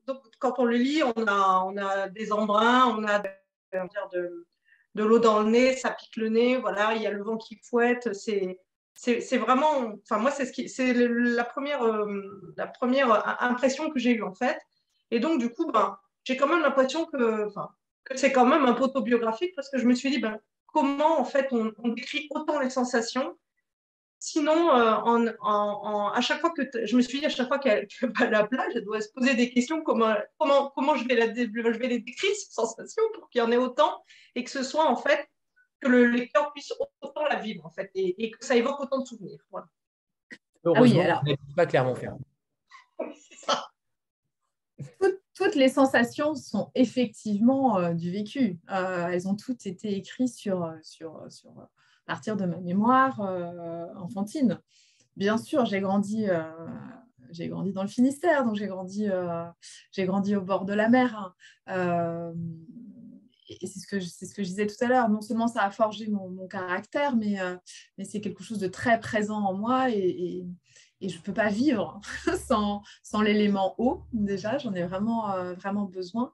donc, quand on le lit, on a des embruns, on a de l'eau dans le nez, ça pique le nez, voilà, il y a le vent qui fouette. C'est vraiment, enfin moi, c'est la première impression que j'ai eue en fait. Et donc du coup, j'ai quand même l'impression que c'est quand même un peu autobiographique parce que je me suis dit, comment en fait on décrit autant les sensations. Sinon, à chaque fois je me suis dit, à chaque fois qu'elle va à la plage, elle doit se poser des questions comment je vais les décrire, ces sensations, pour qu'il y en ait autant et que ce soit en fait que le lecteur puisse autant la vivre en fait et que ça évoque autant de souvenirs. Voilà. Heureusement, on n'habite pas Clermont-Ferrand. C'est ça. Toutes les sensations sont effectivement du vécu. Elles ont toutes été écrites sur à partir de ma mémoire enfantine. Bien sûr, j'ai grandi dans le Finistère, donc j'ai grandi au bord de la mer. Et c'est ce que je disais tout à l'heure. Non seulement ça a forgé mon caractère, mais c'est quelque chose de très présent en moi et je ne peux pas vivre sans l'élément eau. Déjà, j'en ai vraiment besoin.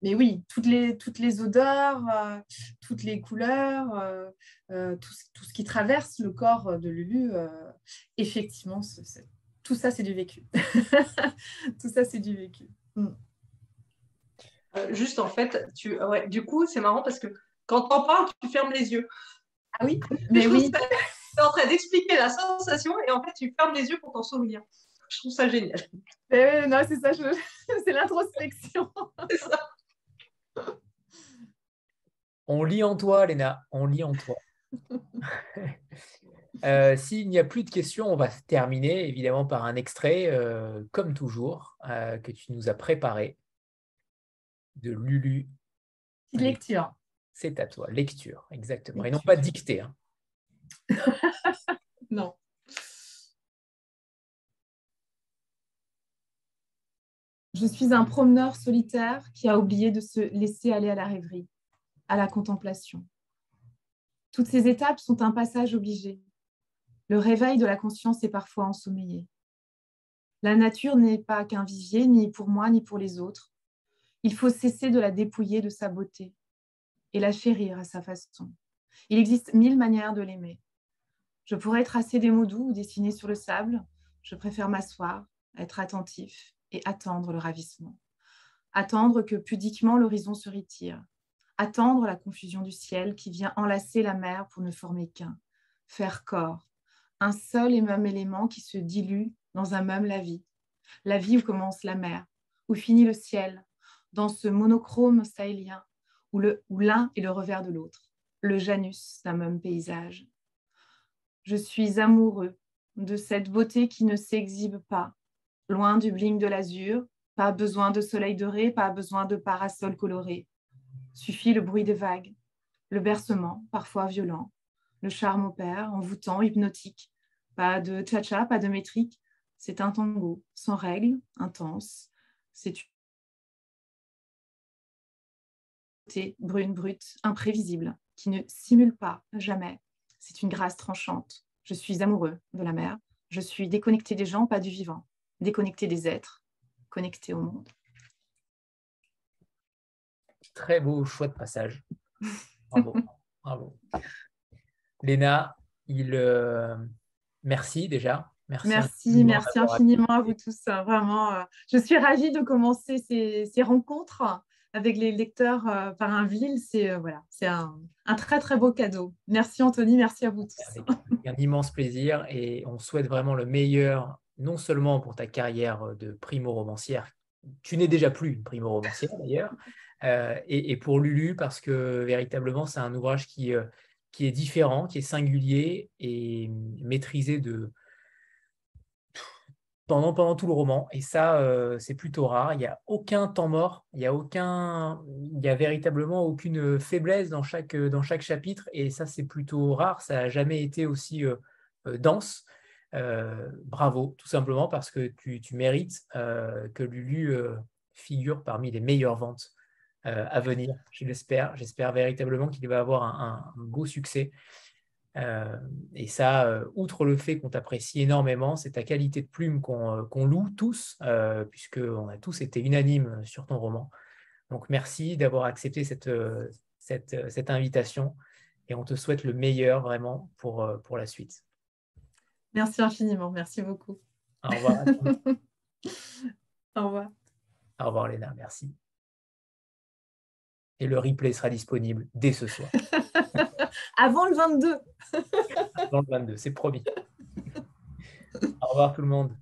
Mais oui, toutes les odeurs, toutes les couleurs, tout ce qui traverse le corps de Lulu, effectivement, tout ça, c'est du vécu. Tout ça, c'est du vécu. Juste en fait, du coup, c'est marrant parce que quand on parle, tu fermes les yeux. Ah oui, mais oui. Tu es en train d'expliquer la sensation et en fait, tu fermes les yeux pour t'en souvenir. Je trouve ça génial. Non, c'est ça, c'est l'introspection. C'est ça. On lit en toi, Léna, on lit en toi. S'il n'y a plus de questions, on va terminer évidemment par un extrait, comme toujours, que tu nous as préparé de Lulu. Petite lecture. C'est à toi, lecture, exactement. Lecture. Et non pas dictée. Hein. Non. Je suis un promeneur solitaire qui a oublié de se laisser aller à la rêverie, à la contemplation. Toutes ces étapes sont un passage obligé. Le réveil de la conscience est parfois ensommeillé. La nature n'est pas qu'un vivier, ni pour moi, ni pour les autres. Il faut cesser de la dépouiller de sa beauté et la chérir à sa façon. Il existe 1000 manières de l'aimer. Je pourrais tracer des mots doux ou dessiner sur le sable. Je préfère m'asseoir, être attentif et attendre le ravissement. Attendre que pudiquement l'horizon se retire. Attendre la confusion du ciel qui vient enlacer la mer pour ne former qu'un. Faire corps. Un seul et même élément qui se dilue dans un même la vie où commence la mer, où finit le ciel, dans ce monochrome sahélien, où l'un est le revers de l'autre, le Janus d'un même paysage. Je suis amoureux de cette beauté qui ne s'exhibe pas, loin du bling de l'azur, pas besoin de soleil doré, pas besoin de parasol coloré. Suffit le bruit des vagues, le bercement, parfois violent, le charme opère, envoûtant, hypnotique. Pas de cha-cha, pas de métrique. C'est un tango, sans règles, intense. C'est une beauté brune, brute, imprévisible, qui ne simule pas, jamais. C'est une grâce tranchante. Je suis amoureux de la mer. Je suis déconnecté des gens, pas du vivant. Déconnecté des êtres, connecté au monde. Très beau choix de passage. Bravo. Bravo. Léna, merci déjà. Merci infiniment à vous tous. Vraiment, je suis ravie de commencer ces rencontres avec les lecteurs par un ville. C'est un très, très beau cadeau. Merci Anthony, merci à vous tous. Avec un immense plaisir et on souhaite vraiment le meilleur, non seulement pour ta carrière de primo-romancière, tu n'es déjà plus une primo-romancière d'ailleurs, et pour Lulu parce que véritablement c'est un ouvrage qui est différent, qui est singulier et maîtrisé pendant tout le roman. Et ça, c'est plutôt rare. Il n'y a aucun temps mort, il y a véritablement aucune faiblesse dans chaque chapitre. Et ça, c'est plutôt rare. Ça n'a jamais été aussi dense. Bravo, tout simplement parce que tu mérites que Lulu figure parmi les meilleures ventes à venir. Je l'espère. J'espère véritablement qu'il va avoir un beau succès. Et ça, outre le fait qu'on t'apprécie énormément, c'est ta qualité de plume qu'on loue tous, puisqu'on a tous été unanimes sur ton roman. Donc merci d'avoir accepté cette invitation et on te souhaite le meilleur vraiment pour la suite. Merci infiniment, merci beaucoup. Au revoir. Au revoir. Au revoir Léna, merci. Et le replay sera disponible dès ce soir. Avant le 22. Avant le 22, c'est promis. Au revoir tout le monde.